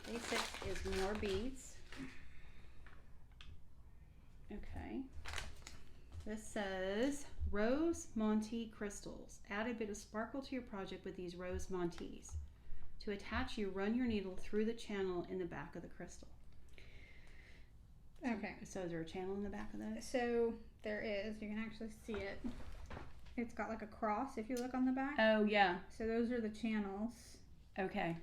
Day 6 is more beads. Okay. This says Rose Monty crystals. Add a bit of sparkle to your project with these Rose Montes. To attach, you run your needle through the channel in the back of the crystal. Okay. So is there a channel in the back of that? So there is. You can actually see it. It's got like a cross if you look on the back. Oh, yeah. So those are the channels. Okay.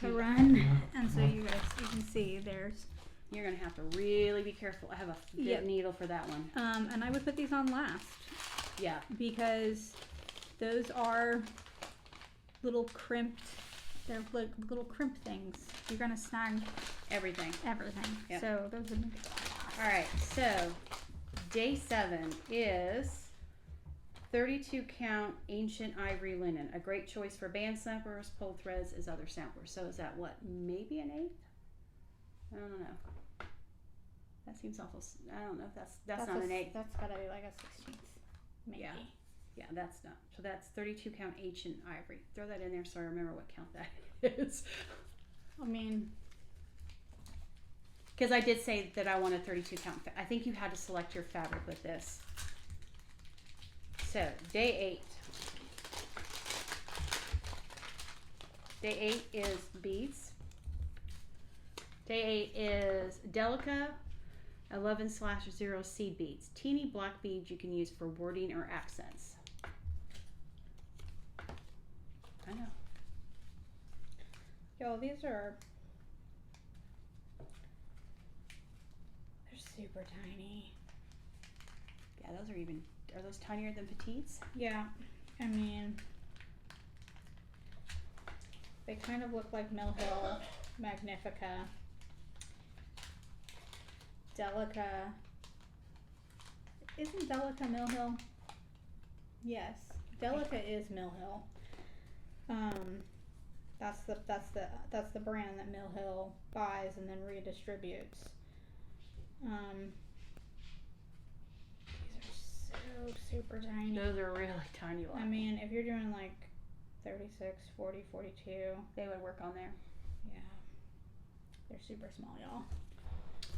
To run. And so you can see there's. You're going to have to really be careful. I have a bit needle for that one. And I would put these on last. Yeah. Because those are little crimped, they're like little crimp things. You're going to snag everything. Yep. So those are maybe all right. So day 7 is 32 count ancient ivory linen. A great choice for band samplers, pulled threads as other samplers. So is that what? Maybe an 1/8? I don't know. That seems awful. I don't know if that's not an 1/8. That's gotta be like a 16th, maybe. Yeah, that's not. So that's 32 count ancient ivory. Throw that in there so I remember what count that is. I mean, because I did say that I wanted 32 count. I think you had to select your fabric with this. So day 8. Day 8 is beads. Day 8 is Delica 11/0 seed beads. Teeny black beads you can use for wording or accents. I know. Yo, these are, they're super tiny. Yeah, are those tinier than petites? Yeah, I mean, they kind of look like Mill Hill Magnifica. Delica. Isn't Delica Mill Hill? Yes, Delica is Mill Hill. That's the brand that Mill Hill buys and then redistributes. These are so super tiny. Those are really tiny ones. I mean, if you're doing like 36, 40, 42, they would work on there. Yeah, they're super small, y'all.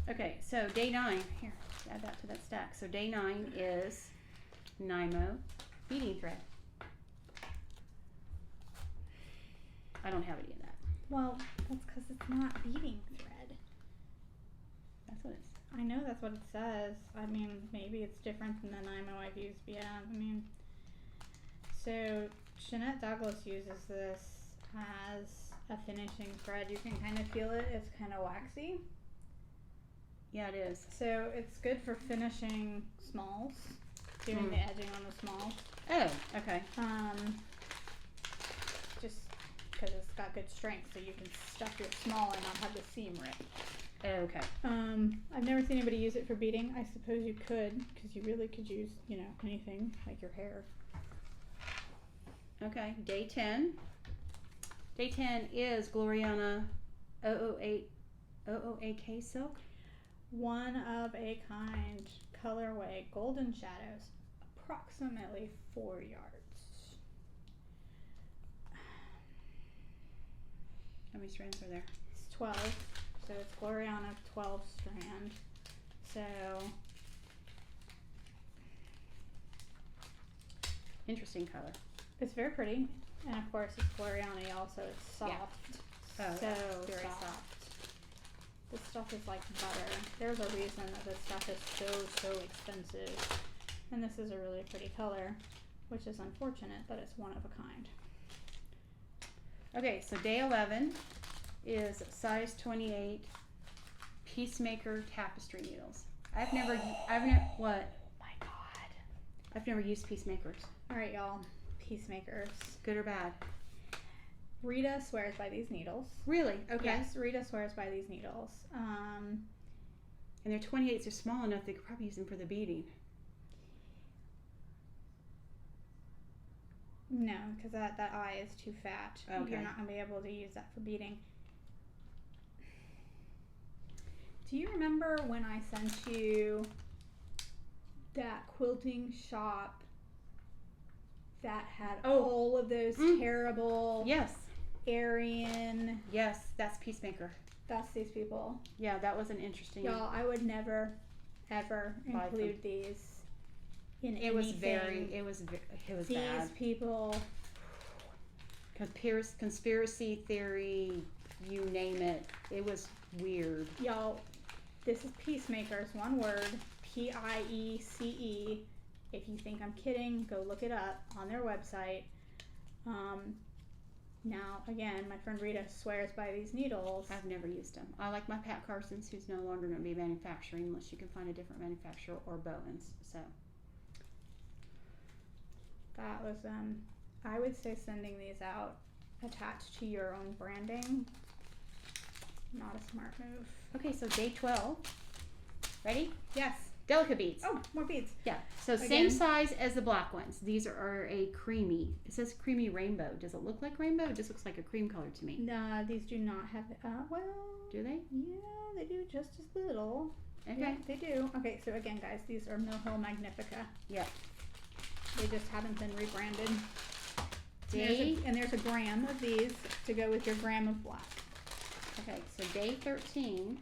Okay, so day 9, here, add that to that stack. So day 9 is Nymo beading thread. I don't have any of that. Well, that's because it's not beading thread. That's what it's. I know that's what it says. I mean, maybe it's different than the Nymo I've used, but yeah, I mean. So, Jeanette Douglas uses this as a finishing thread. You can kind of feel it. It's kind of waxy. Yeah, it is. So it's good for finishing smalls. doing the edging on the small. Oh, okay. Just because it's got good strength, so you can stuff your small and not have the seam rip. Okay. I've never seen anybody use it for beading. I suppose you could, because you really could use, you know, anything like your hair. Okay, day 10. Day 10 is Gloriana 008K silk. One of a kind colorway, golden shadows, approximately 4 yards. How many strands are there? It's 12, so it's Gloriana 12 strand. So interesting color. it's very pretty, and of course it's Gloriana also. It's soft, Oh, so very soft. This stuff is like butter. There's a reason that this stuff is so expensive, and this is a really pretty color, which is unfortunate that it's one of a kind. Okay, so day 11 is size 28 Peacemaker tapestry needles. What? Oh my god. I've never used Peacemakers. All right, y'all. Peacemakers. Good or bad? Rita swears by these needles. Really? Okay. Yes, Rita swears by these needles. And their 28s are small enough they could probably use them for the beading. No, because that eye is too fat. Okay. You're not going to be able to use that for beading. Do you remember when I sent you that quilting shop that had all of those terrible Yes. Aryan? Yes, that's Peacemaker. That's these people. Yeah, that was an interesting. Y'all, I would never, ever include these in anything. It was These bad. people. Conspiracy theory, you name it. It was weird. Y'all, this is Peacemakers, one word, Piece. If you think I'm kidding, go look it up on their website. Now, again, my friend Rita swears by these needles. I've never used them. I like my Pat Carson's, who's no longer going to be manufacturing unless you can find a different manufacturer, or Bowens. So That was, I would say sending these out attached to your own branding, not a smart move. okay, so day 12. Ready? Yes. Delicate beads. Oh, more beads. Yeah. So same Again. size as the black ones. These are a creamy. It says creamy rainbow. Does it look like rainbow? It just looks like a cream color to me. No, these do not have, well. Do they? Yeah, they do just as little. Okay. Yeah, they do. Okay, so again, guys, these are Mill Hill Magnifica. Yeah. They just haven't been rebranded. Day. And there's a gram of these to go with your gram of black. Okay, so day 13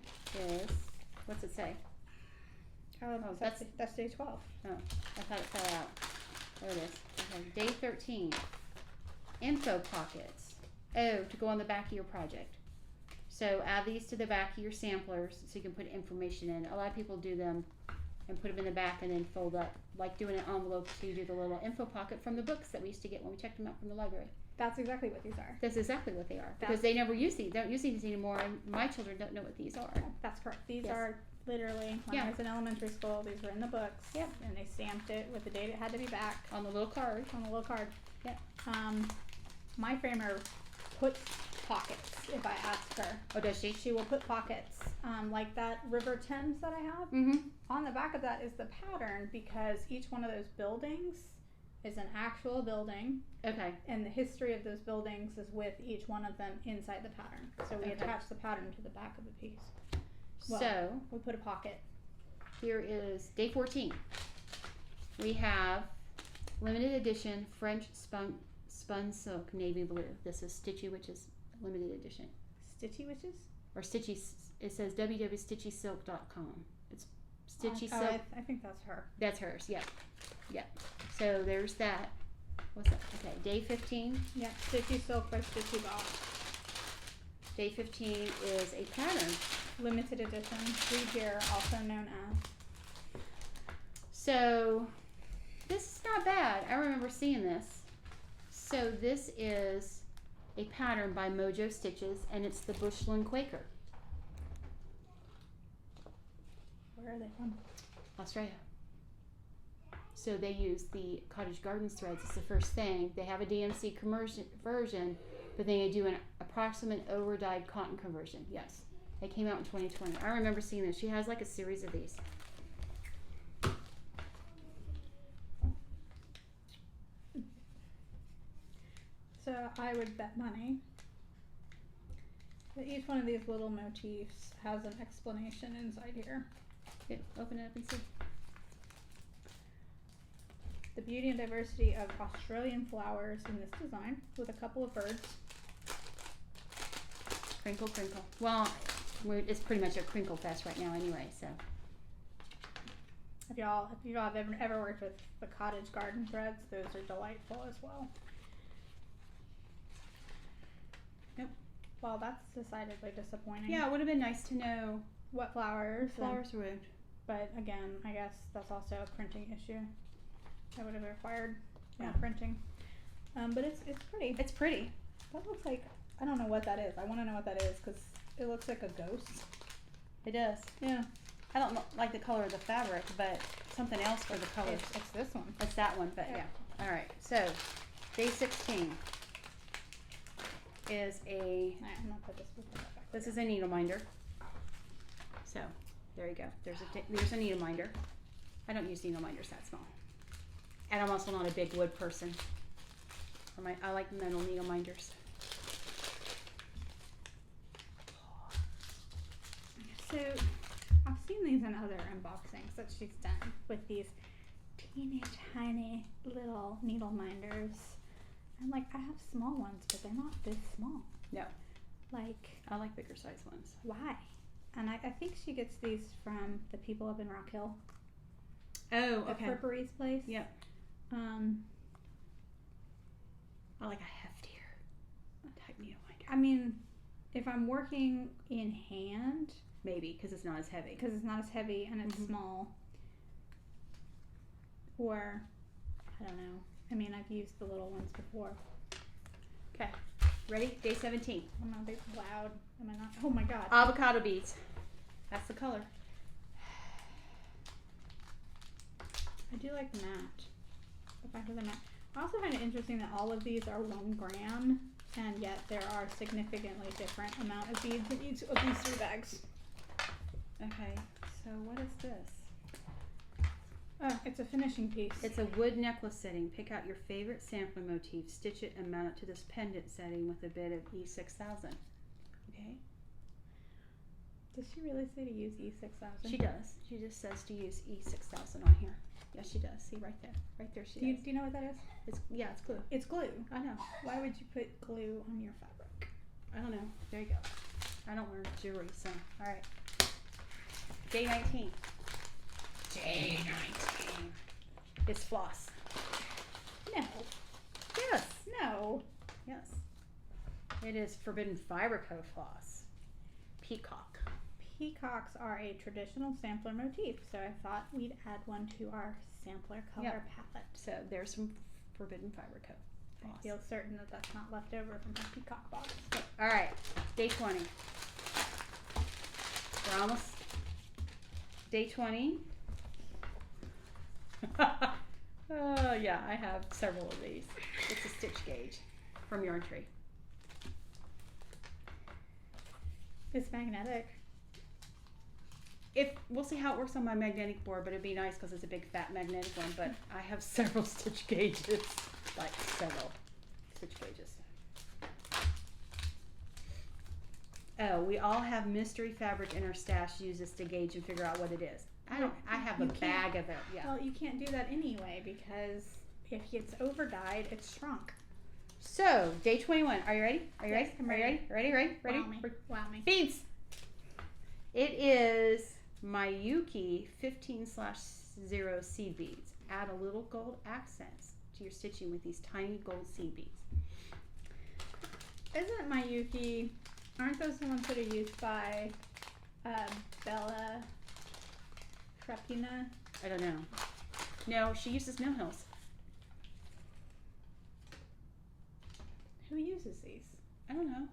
is, what's it say? Oh, that's day 12. Oh, I thought it fell out. There it is. Okay, day 13. Info pockets. Oh, to go on the back of your project. So add these to the back of your samplers so you can put information in. A lot of people do them and put them in the back and then fold up, like doing an envelope, so you do the little info pocket from the books that we used to get when we checked them out from the library. That's exactly what these are. That's exactly what they are. Because they never use these. They don't use these anymore, and my children don't know what these are. That's correct. These are literally, when I was in elementary school, these were in the books. Yep. And they stamped it with the date it had to be back. On the little card. On the little card. Yep. My framer puts pockets if I ask her. Oh, does she? She will put pockets. Like that River Thames that I have. Mm-hmm. On the back of that is the pattern, because each one of those buildings is an actual building. Okay. And the history of those buildings is with each one of them inside the pattern. So we attach the pattern to the back of the piece. Well, so we put a pocket. Here is day 14. We have limited edition French spun silk navy blue. This is Stitchy, which is limited edition. Stitchy Witches? Or Stitchy, it says www.stitchysilk.com. It's Stitchy Silk. I think that's her. That's hers, yep. Yep. So there's that. What's that? Okay, day 15. Yeah, Stitchy Silk by Stitchy Bob. Day 15 is a pattern. Limited edition, 3 year, also known as. So this is not bad. I remember seeing this. So this is a pattern by Mojo Stitches, and it's the Bushland Quaker. Where are they from? Australia. So they use the Cottage Gardens threads. It's the first thing. They have a DMC version, but then they do an approximate over-dyed cotton conversion. Yes. They came out in 2020. I remember seeing this. She has like a series of these. So I would bet money that each one of these little motifs has an explanation inside here. Okay, open it up and see. The beauty and diversity of Australian flowers in this design with a couple of birds. Crinkle, crinkle. Well, it's pretty much a crinkle fest right now anyway, so. If y'all have ever worked with the Cottage Garden threads, those are delightful as well. Yep. Well, that's decidedly disappointing. Yeah, it would have been nice to know what flowers. Flowers would. But again, I guess that's also a printing issue. That would have required printing. But it's pretty. It's pretty. That looks like, I don't know what that is. I want to know what that is because it looks like a ghost. It does. Yeah. I don't like the color of the fabric, but something else for the colors. It's this one. It's that one, but yeah. All right. So, day 16 is a. I'm gonna put this back. This is a needle minder. So, there you go. There's a needle minder. I don't use needle minders that small, and I'm also not a big wood person. I like metal needle minders. So, I've seen these in other unboxings that she's done with these teeny tiny little needle minders. And like, I have small ones, but they're not this small. No. Like, I like bigger size ones. Why? And I think she gets these from the people up in Rock Hill. Oh, okay. The Frippery's place. Yep. I like a heftier type needle minder. I mean, if I'm working in hand, maybe because it's not as heavy. Because it's not as heavy and it's small. Or, I don't know. I mean, I've used the little ones before. Okay. Ready? Day 17. I'm not big loud. Am I not? Oh my god. Avocado beads. That's the color. I do like the matte. The fact of the matte. I also find it interesting that all of these are 1 gram, and yet there are significantly different amount of beads in each of these 3 bags. Okay, so what is this? It's a finishing piece. It's a wood necklace setting. Pick out your favorite sampler motif, stitch it, and mount it to this pendant setting with a bit of E6000. Okay. Does she really say to use E6000? She does. She just says to use E6000 on here. Yes, she does. See right there. Right there she does. Do you know what that is? It's glue. It's glue. I know. Why would you put glue on your fabric? I don't know. There you go. I don't wear jewelry, so. All right. Day 19. Day 19. It's floss. No. Yes. No. Yes. It is Forbidden Fiber Co. floss. Peacock. Peacocks are a traditional sampler motif, so I thought we'd add one to our sampler color palette. So there's some Forbidden Fiber Co. floss. I feel certain that that's not left over from the peacock box. Okay. All right. Day 20. We're almost. Day 20. Oh yeah, I have several of these. It's a stitch gauge from Yarn Tree. It's magnetic. We'll see how it works on my magnetic board, but it'd be nice because it's a big fat magnetic one. But I have several stitch gauges, like several stitch gauges. Oh, we all have mystery fabric in our stash. Use this to gauge and figure out what it is. I have a bag of it. Yeah. Well, you can't do that anyway because if it's over dyed, it's shrunk. So, day 21. Are you ready? Are you Yes, ready? I'm Ready? Ready? Wow me. Beads. It is Miyuki 15/0 seed beads. Add a little gold accents to your stitching with these tiny gold seed beads. Isn't Miyuki, aren't those the ones that are used by Bella Crepina? I don't know. No, she uses Mill Hills. Who uses these? I don't know.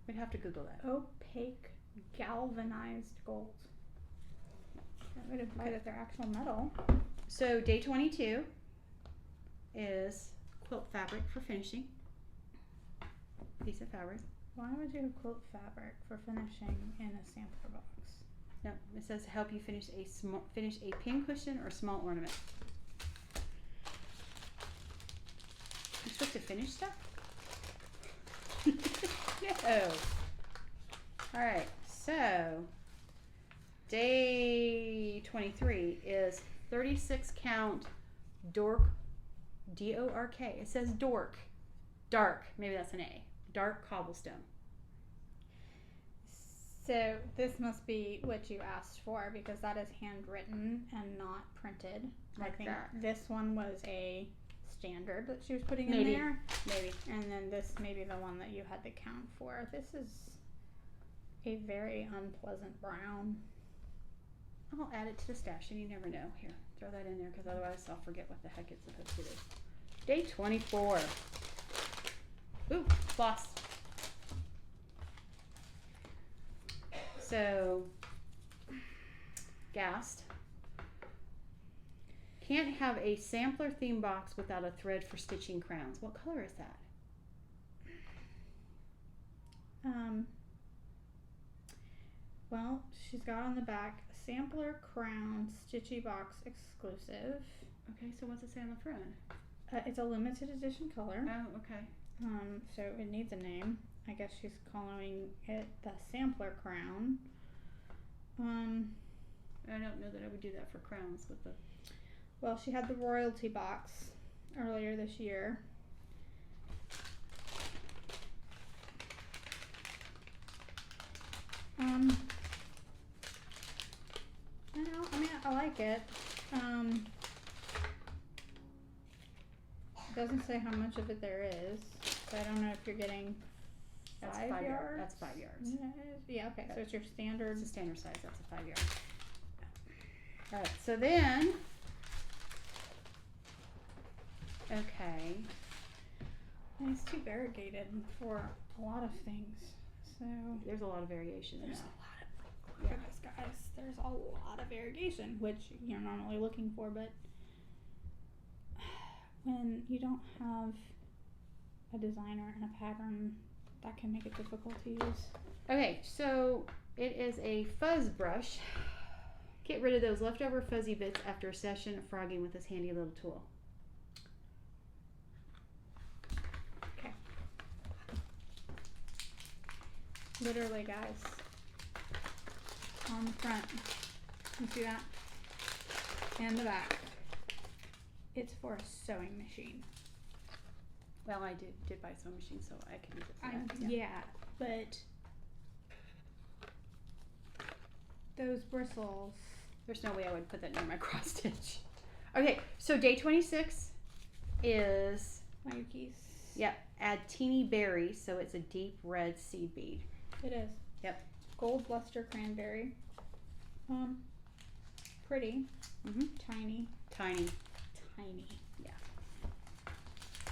We'd have to Google that. Opaque galvanized gold. That would imply that they're actual metal. So day 22 is quilt fabric for finishing. Piece of fabric. Why would you quilt fabric for finishing in a sampler box? No, it says to help you finish a pin cushion or small ornament. You're supposed to finish stuff? No. All right, so day 23 is 36 count dork, D-O-R-K. It says dork, dark, maybe that's an A, dark cobblestone. So this must be what you asked for because that is handwritten and not printed. Like I think that. this one was a standard that she was putting Maybe. in there. Maybe. And then this may be the one that you had to count for. This is a very unpleasant brown. I'll add it to the stash and you never know. Here, throw that in there because otherwise I'll forget what the heck it's supposed to be. Day 24. Ooh, floss. So, gassed. Can't have a sampler theme box without a thread for stitching crowns. What color is that? Well, she's got on the back sampler crown stitchy box exclusive. Okay, so what's it say on the front? It's a limited edition color. Oh, okay. So it needs a name. I guess she's calling it the sampler crown. I don't know that I would do that for crowns with the. Well, she had the royalty box earlier this year. I like it. It doesn't say how much of it there is, so I don't know if you're getting That's 5 yards. That's 5 yards. Yeah, okay, so it's your standard. It's a standard size. That's a 5 yard. All right. So then, okay. And it's too variegated for a lot of things. So There's a lot of variation in there's that. a lot of look at this, guys. There's a lot of variegation, which you're normally looking for, but when you don't have a designer and a pattern, that can make it difficult to use. Okay, so it is a fuzz brush. Get rid of those leftover fuzzy bits after a session of frogging with this handy little tool. Okay. Literally, guys. On the front. You see that? And the back. It's for a sewing machine. Well, I did buy a sewing machine, so I could use it for that. Yeah, but those bristles. There's no way I would put that near my cross stitch. Okay, so day 26 is, Mayukis. yep, add teeny berry, so it's a deep red seed bead. It is. Yep. Gold luster cranberry. Pretty. Tiny. Tiny. Tiny. Yeah.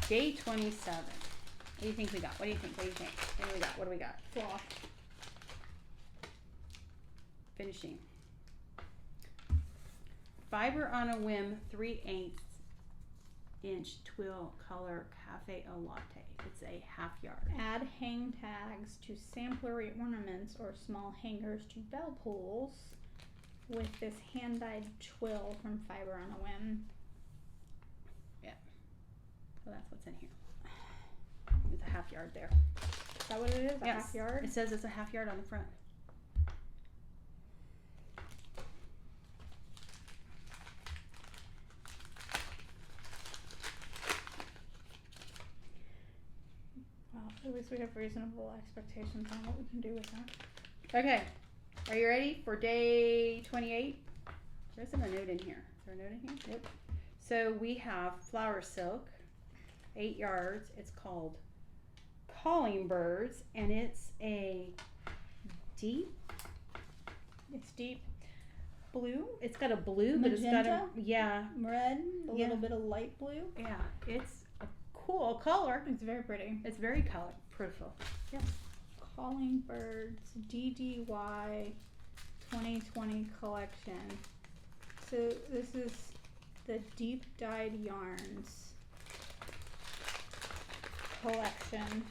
Day 27. What do you think we got? What do you think? What do you think? What do we got? What do we got? Floss. Finishing. Fiber on a whim, 3/8 inch twill color cafe au latte. It's a half yard. Add hang tags to samplery ornaments or small hangers to bell pulls with this hand-dyed twill from Fiber on a Whim. So that's what's in here. It's a half yard there. Is that what it is? A Yes. half yard? It says it's a half yard on the front. Well, at least we have reasonable expectations on what we can do with that. Okay. Are you ready for day 28? There isn't a note in here. Is there a note in here? Nope. So we have flower silk, 8 yards. It's called Calling Birds, and it's a deep. It's deep blue. It's got a blue, but it's got a red, a Yeah. little bit of light blue. yeah. It's a cool color. It's very pretty. It's very beautiful. Yes. Calling Birds DDY 2020 collection. So this is the Deep Dyed Yarns collection.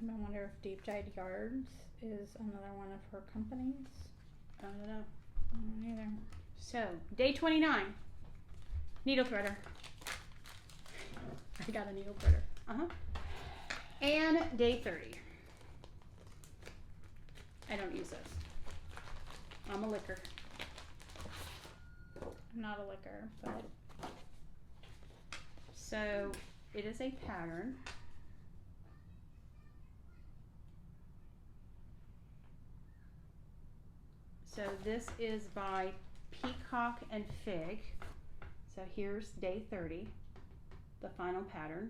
I wonder if Deep Dyed Yarns is another one of her companies. I don't know. I don't either. So, day 29. Needle threader. I got a needle threader. And day 30. I don't use those. I'm a licker. I'm not a licker, but. So, it is a pattern. So this is by Peacock and Fig. So here's day 30, the final pattern.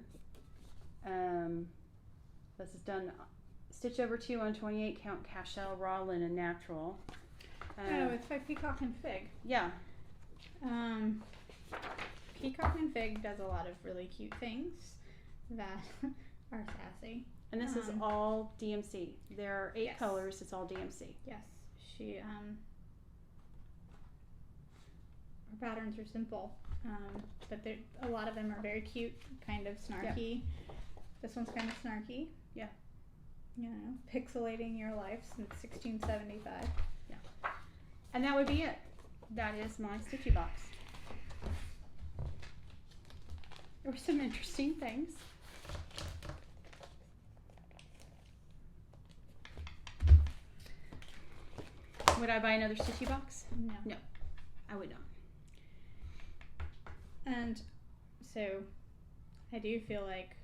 This is done stitch over 2 on 28 count cashel raw linen natural. Oh, it's by Peacock and Fig. Yeah. Peacock and Fig does a lot of really cute things that are sassy. And this is all DMC. There are 8 colors. It's all DMC. Yes. She, her patterns are simple, but a lot of them are very cute, kind of snarky. Yeah. This one's kind of snarky. Yeah. You know, pixelating your life since 1675. Yeah. And that would be it. That is my Stitchy box. There were some interesting things. Would I buy another Stitchy box? No. No, I would not. And so I do feel like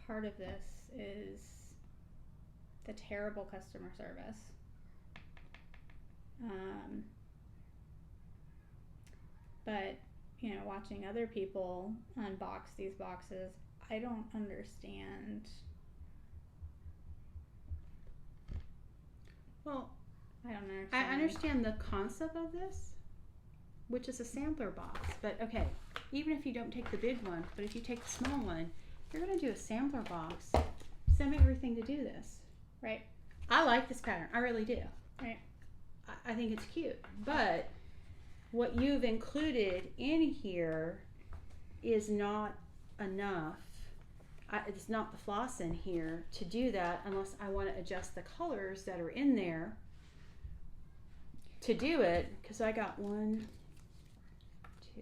part of this is the terrible customer service. But, you know, watching other people unbox these boxes, I don't understand. Well, I don't understand. I understand the concept of this, which is a sampler box. But okay, even if you don't take the big one, but if you take the small one, you're going to do a sampler box. Send me everything to do this. Right. I like this pattern. I really do. Right. I think it's cute. But what you've included in here is not enough. It's not the floss in here to do that unless I want to adjust the colors that are in there to do it, because I got 1, 2,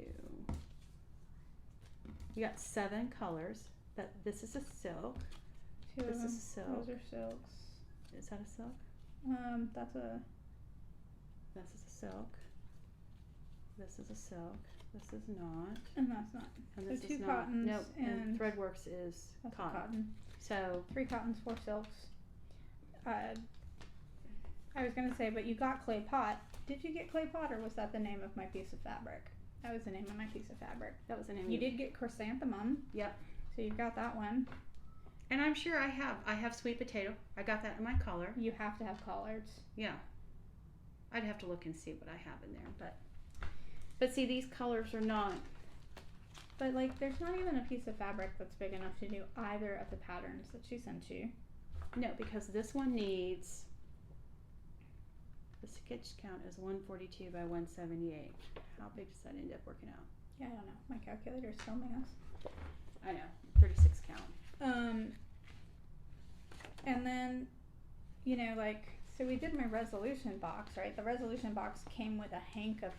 you got 7 colors. This is a silk. This is a silk. Those are silks. Is that a silk? This is a silk. This is a silk. This is not. And that's not. And so this 2 is not. cottons. Nope. And and Threadworks is cotton. So 3 cottons, 4 silks. I was gonna say, but you got clay pot. Did you get clay pot, or was that the name of my piece of fabric? That was the name of my piece of fabric. That was the name. You did get chrysanthemum. Yep. So you got that one. And I'm sure I have sweet potato. I got that in my collar. You have to have collards. Yeah. I'd have to look and see what I have in there, but see, these colors are not. But like, there's not even a piece of fabric that's big enough to do either of the patterns that she sent you. No, because this one needs. The stitch count is 142 by 178. How big does that end up working out? Yeah, I don't know. My calculator's filming us. I know, 36 count. And then, you know, like, so we did my resolution box, right? The resolution box came with a hank of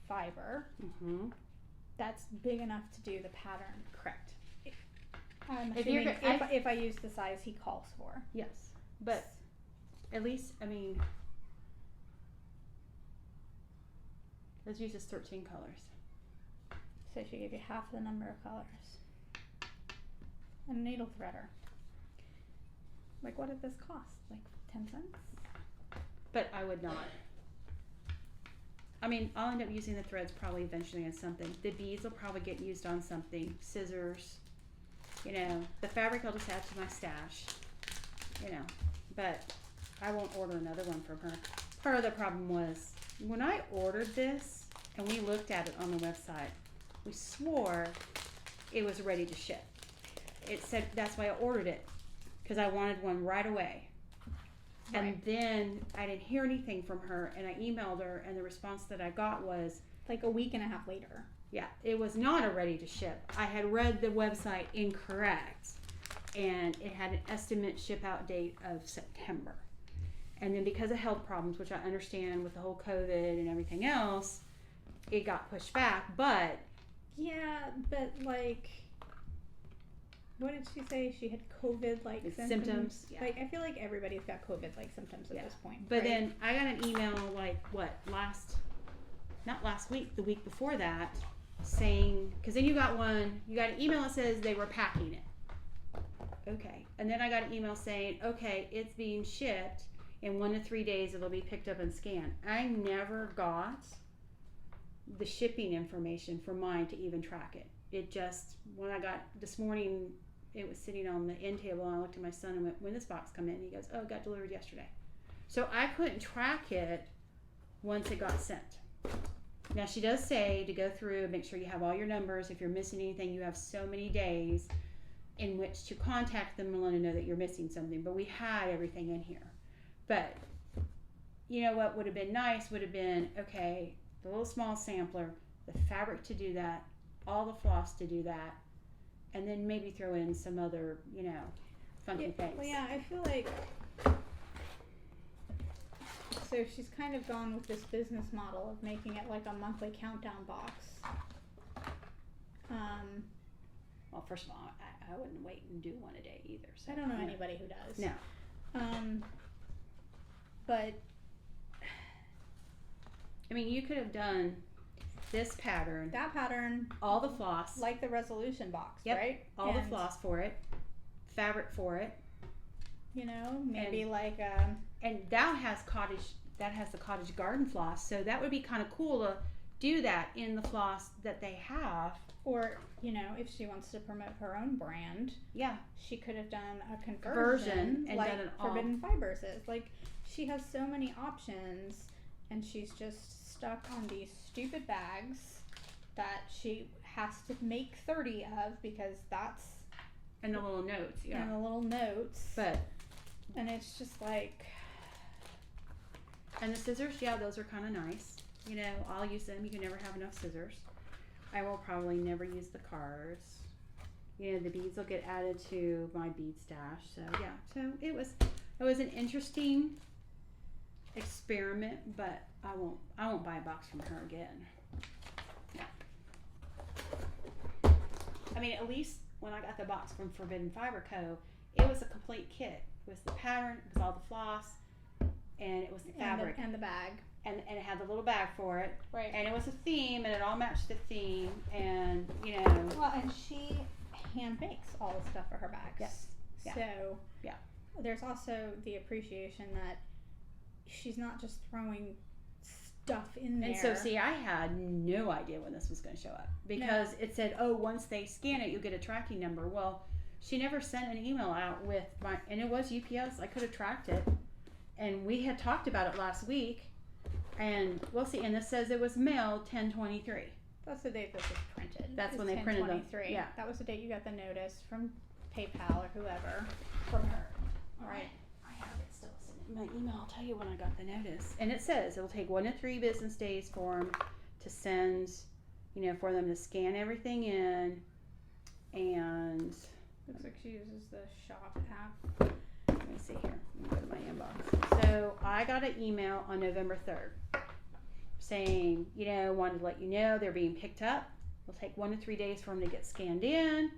fiber. Mm-hmm. That's big enough to do the pattern. Correct. I'm assuming if I use the size he calls for. Yes, but at least, I mean, this uses 13 colors. So she gave you half the number of colors. And a needle threader. Like, what did this cost? Like 10 cents? But I would not. I mean, I'll end up using the threads probably eventually on something. The beads will probably get used on something. Scissors. You know, the fabric I'll just add to my stash. You know, but I won't order another one from her. Part of the problem was, when I ordered this and we looked at it on the website, we swore it was ready to ship. It said, that's why I ordered it. because I wanted one right away. Right. And then I didn't hear anything from her, and I emailed her, and the response that I got was like a week and a half later. Yeah, it was not a ready to ship. I had read the website incorrect, and it had an estimate ship out date of September. And then because of health problems, which I understand with the whole COVID and everything else, it got pushed back. But yeah, but like, what did she say? She had COVID-like symptoms. Yeah. Like, I feel like everybody's got COVID-like symptoms at this point. But right? then I got an email not last week, the week before that, saying, because then you got an email that says they were packing it. Okay. And then I got an email saying, okay, it's being shipped. In 1 to 3 days, it'll be picked up and scanned. I never got the shipping information for mine to even track it. It just, when I got this morning, it was sitting on the end table, and I looked at my son and went, when this box come in? And he goes, oh, it got delivered yesterday. So I couldn't track it once it got sent. Now, she does say to go through and make sure you have all your numbers. If you're missing anything, you have so many days in which to contact them and let them know that you're missing something. But we had everything in here. But you know what would have been nice would have been, okay, the little small sampler, the fabric to do that, all the floss to do that, and then maybe throw in some other, funky things. Well, yeah, I feel like, so she's kind of gone with this business model of making it like a monthly countdown box. Well, first of all, I wouldn't wait and do one a day either. So I don't know anybody who does. No. But I mean, you could have done this pattern, that pattern, all the floss, like the resolution box, yep, right? All the floss for it, fabric for it. Maybe and that has the cottage garden floss, so that would be kind of cool to do that in the floss that they have. Or, if she wants to promote her own brand, yeah, she could have done a conversion and like done it Forbidden Fibers is. Like, she has so many options, and she's just stuck on these stupid bags that she has to make 30 of because that's... And the little notes, yeah. And the little notes. And it's just like... And the scissors, yeah, those are kind of nice. I'll use them. You can never have enough scissors. I will probably never use the cards. The beads will get added to my bead stash. So yeah, so it was an interesting experiment, but I won't buy a box from her again. No. I mean, at least when I got the box from Forbidden Fiber Co., it was a complete kit. It was the pattern, it was all the floss, and it was the fabric and the bag. And it had the little bag for it. Right. And it was a theme, and it all matched the theme, and, Well, and she hand makes all the stuff for her bags. Yes. Yeah. So, yeah. There's also the appreciation that she's not just throwing stuff in there. And so, see, I had no idea when this was going to show up. Because it said, once they scan it, you'll get a tracking number. Well, she never sent an email out with and it was UPS. I could have tracked it. And we had talked about it last week. And we'll see. And this says it was mailed 10/23. That's the date this was printed. That's when they printed them. Yeah. That was the date you got the notice from PayPal or whoever from her. All right. I have it still in my email. I'll tell you when I got the notice. And it says it'll take 1 to 3 business days for them to send, for them to scan everything in. And looks like she uses the shop app. Let me see here. Let me go to my inbox. So I got an email on November 3rd saying, wanted to let you know they're being picked up. It'll take 1 to 3 days for them to get scanned in,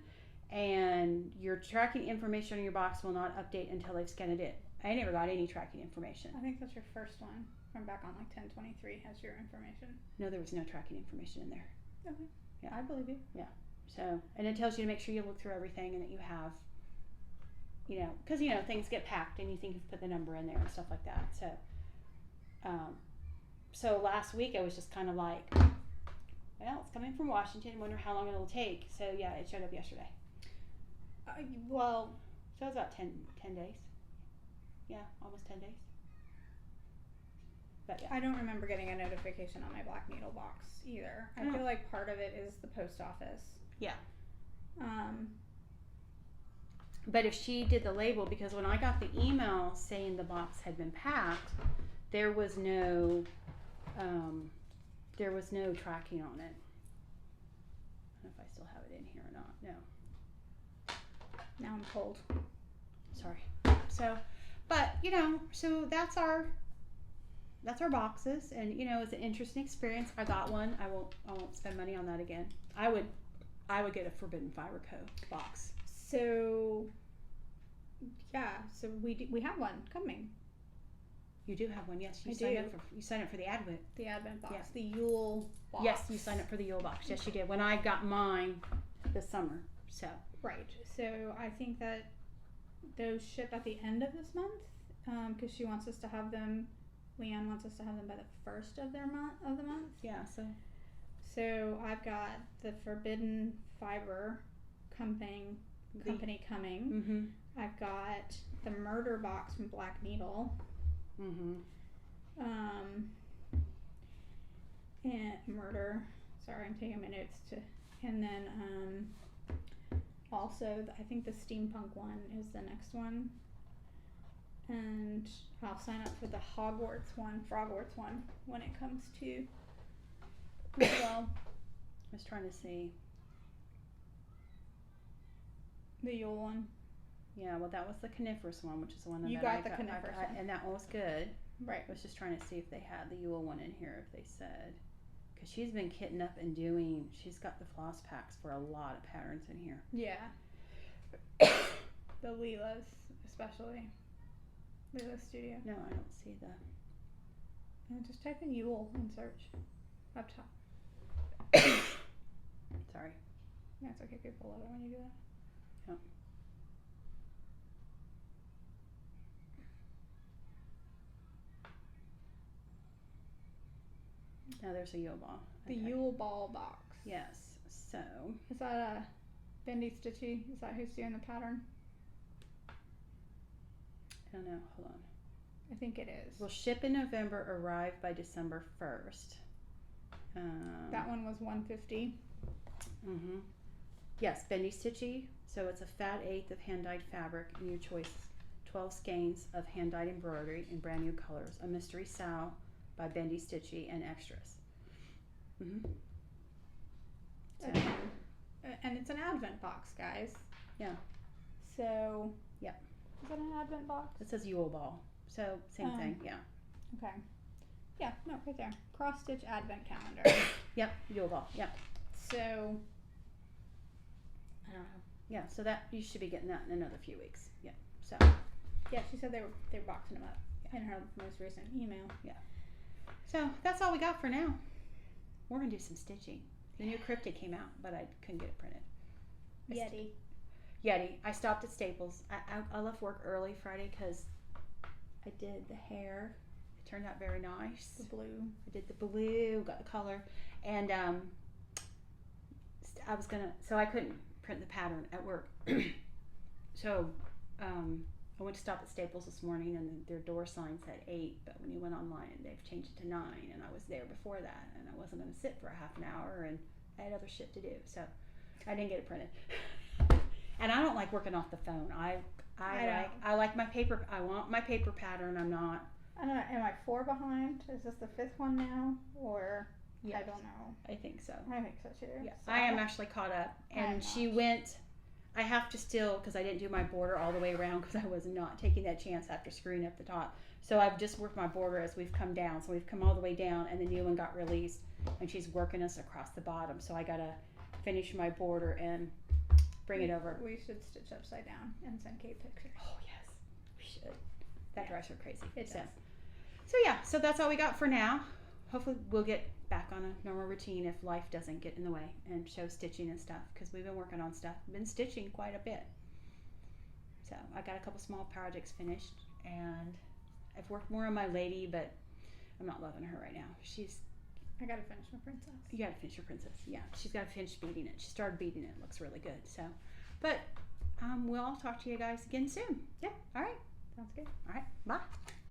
and your tracking information on your box will not update until they've scanned it in. I never got any tracking information. I think that's your first one from back on 10/23 has your information. No, there was no tracking information in there. Okay. Yeah. I believe you. Yeah. So, and it tells you to make sure you look through everything and that you have, because, things get packed and you think you've put the number in there and stuff like that. So, so last week I was just kind of like, well, it's coming from Washington. I wonder how long it'll take. So, yeah, it showed up yesterday. Well, so it was about 10 days. Yeah, almost 10 days. But yeah. I don't remember getting a notification on my Black Needle box either. I feel like part of it is the post office. Yeah. But if she did the label, because when I got the email saying the box had been packed, there was no tracking on it. I don't know if I still have it in here or not. No. Now I'm cold. Sorry. So, but so that's our boxes, and it's an interesting experience. I got one. I won't spend money on that again. I would get a Forbidden Fiber Co. box. So, yeah. So we have one coming. You do have one, yes. You signed up for the Advent. The Advent box. Yeah. The Yule box. Yes, you signed up for the Yule box. Yes, you did. When I got mine this summer. So. Right. So I think that those ship at the end of this month, because she wants us to have them. Leanne wants us to have them by the 1st of the month. Yeah. So I've got the Forbidden Fiber company coming. Mm-hmm. I've got the Murder box from Black Needle. Mm-hmm. And Murder. Sorry, I'm taking my notes and then also I think the Steampunk one is the next one. And I'll sign up for the Frogwarts one, when it comes to as well. I was trying to see. The Yule one. Yeah, well, that was the coniferous one, which is the one that you got the coniferous one. And that one was good. Right. I was just trying to see if they had the Yule one in here, if they said. Because she's been kitting up and she's got the floss packs for a lot of patterns in here. Yeah. The Leela's, especially. Leela Studio. No, I don't see the. And just type in Yule and search up top. Sorry. Yeah, it's okay. People love it when you do that. Yep. Now there's a Yule ball. The Yule ball box. Yes. So. Is that a Bendy Stitchy? Is that who's doing the pattern? I don't know. Hold on. I think it is. Will ship in November, arrive by December 1st. That one was $150. Mm-hmm. Yes, Bendy Stitchy. So it's a fat eighth of hand-dyed fabric in your choice. 12 skeins of hand-dyed embroidery in brand new colors. A mystery sow by Bendy Stitchy and extras. Mm-hmm. So. And it's an Advent box, guys. Yeah. So. Yep. Is that an Advent box? It says Yule ball. So same thing. Yeah. Okay. Yeah. No, right there. Cross stitch Advent calendar. Yep. Yule ball. Yep. So. I don't know. Yeah. So that you should be getting that in another few weeks. Yeah. So. Yeah, she said they were boxing them up in her most recent email. Yeah. So that's all we got for now. We're gonna do some stitching. The new cryptic came out, but I couldn't get it printed. Yeti. I stopped at Staples. I left work early Friday because I did the hair. It turned out very nice. The blue. I did the blue, got the color, and so I couldn't print the pattern at work. So I went to stop at Staples this morning, and their door sign said 8, but when you went online, they've changed it to 9, and I was there before that, and I wasn't going to sit for a half an hour, and I had other shit to do, so I didn't get it printed. And I don't like working off the phone. I like my paper. I want my paper pattern. I'm not. I don't know. Am I 4 behind? Is this the 5th one now, or yes. I don't know. I think so. I think so too. Yes, So I am actually caught up, and she went. I have to still, because I didn't do my border all the way around because I was not taking that chance after screwing up the top. So I've just worked my border as we've come down. So we've come all the way down, and the new one got released, and she's working us across the bottom. So I gotta finish my border and bring it over. We should stitch upside down and send Kate pictures. Oh yes, we should. That drives her crazy. It does. So yeah, so that's all we got for now. Hopefully we'll get back on a normal routine if life doesn't get in the way and show stitching and stuff, because we've been working on stuff. Been stitching quite a bit. So I got a couple small projects finished, and I've worked more on my lady, but I'm not loving her right now. I gotta finish my princess. You gotta finish your princess. Yeah, she's gotta finish beading it. She started beading it. It looks really good. So, but we'll talk to you guys again soon. Yeah. All right. Sounds good. All right. Bye.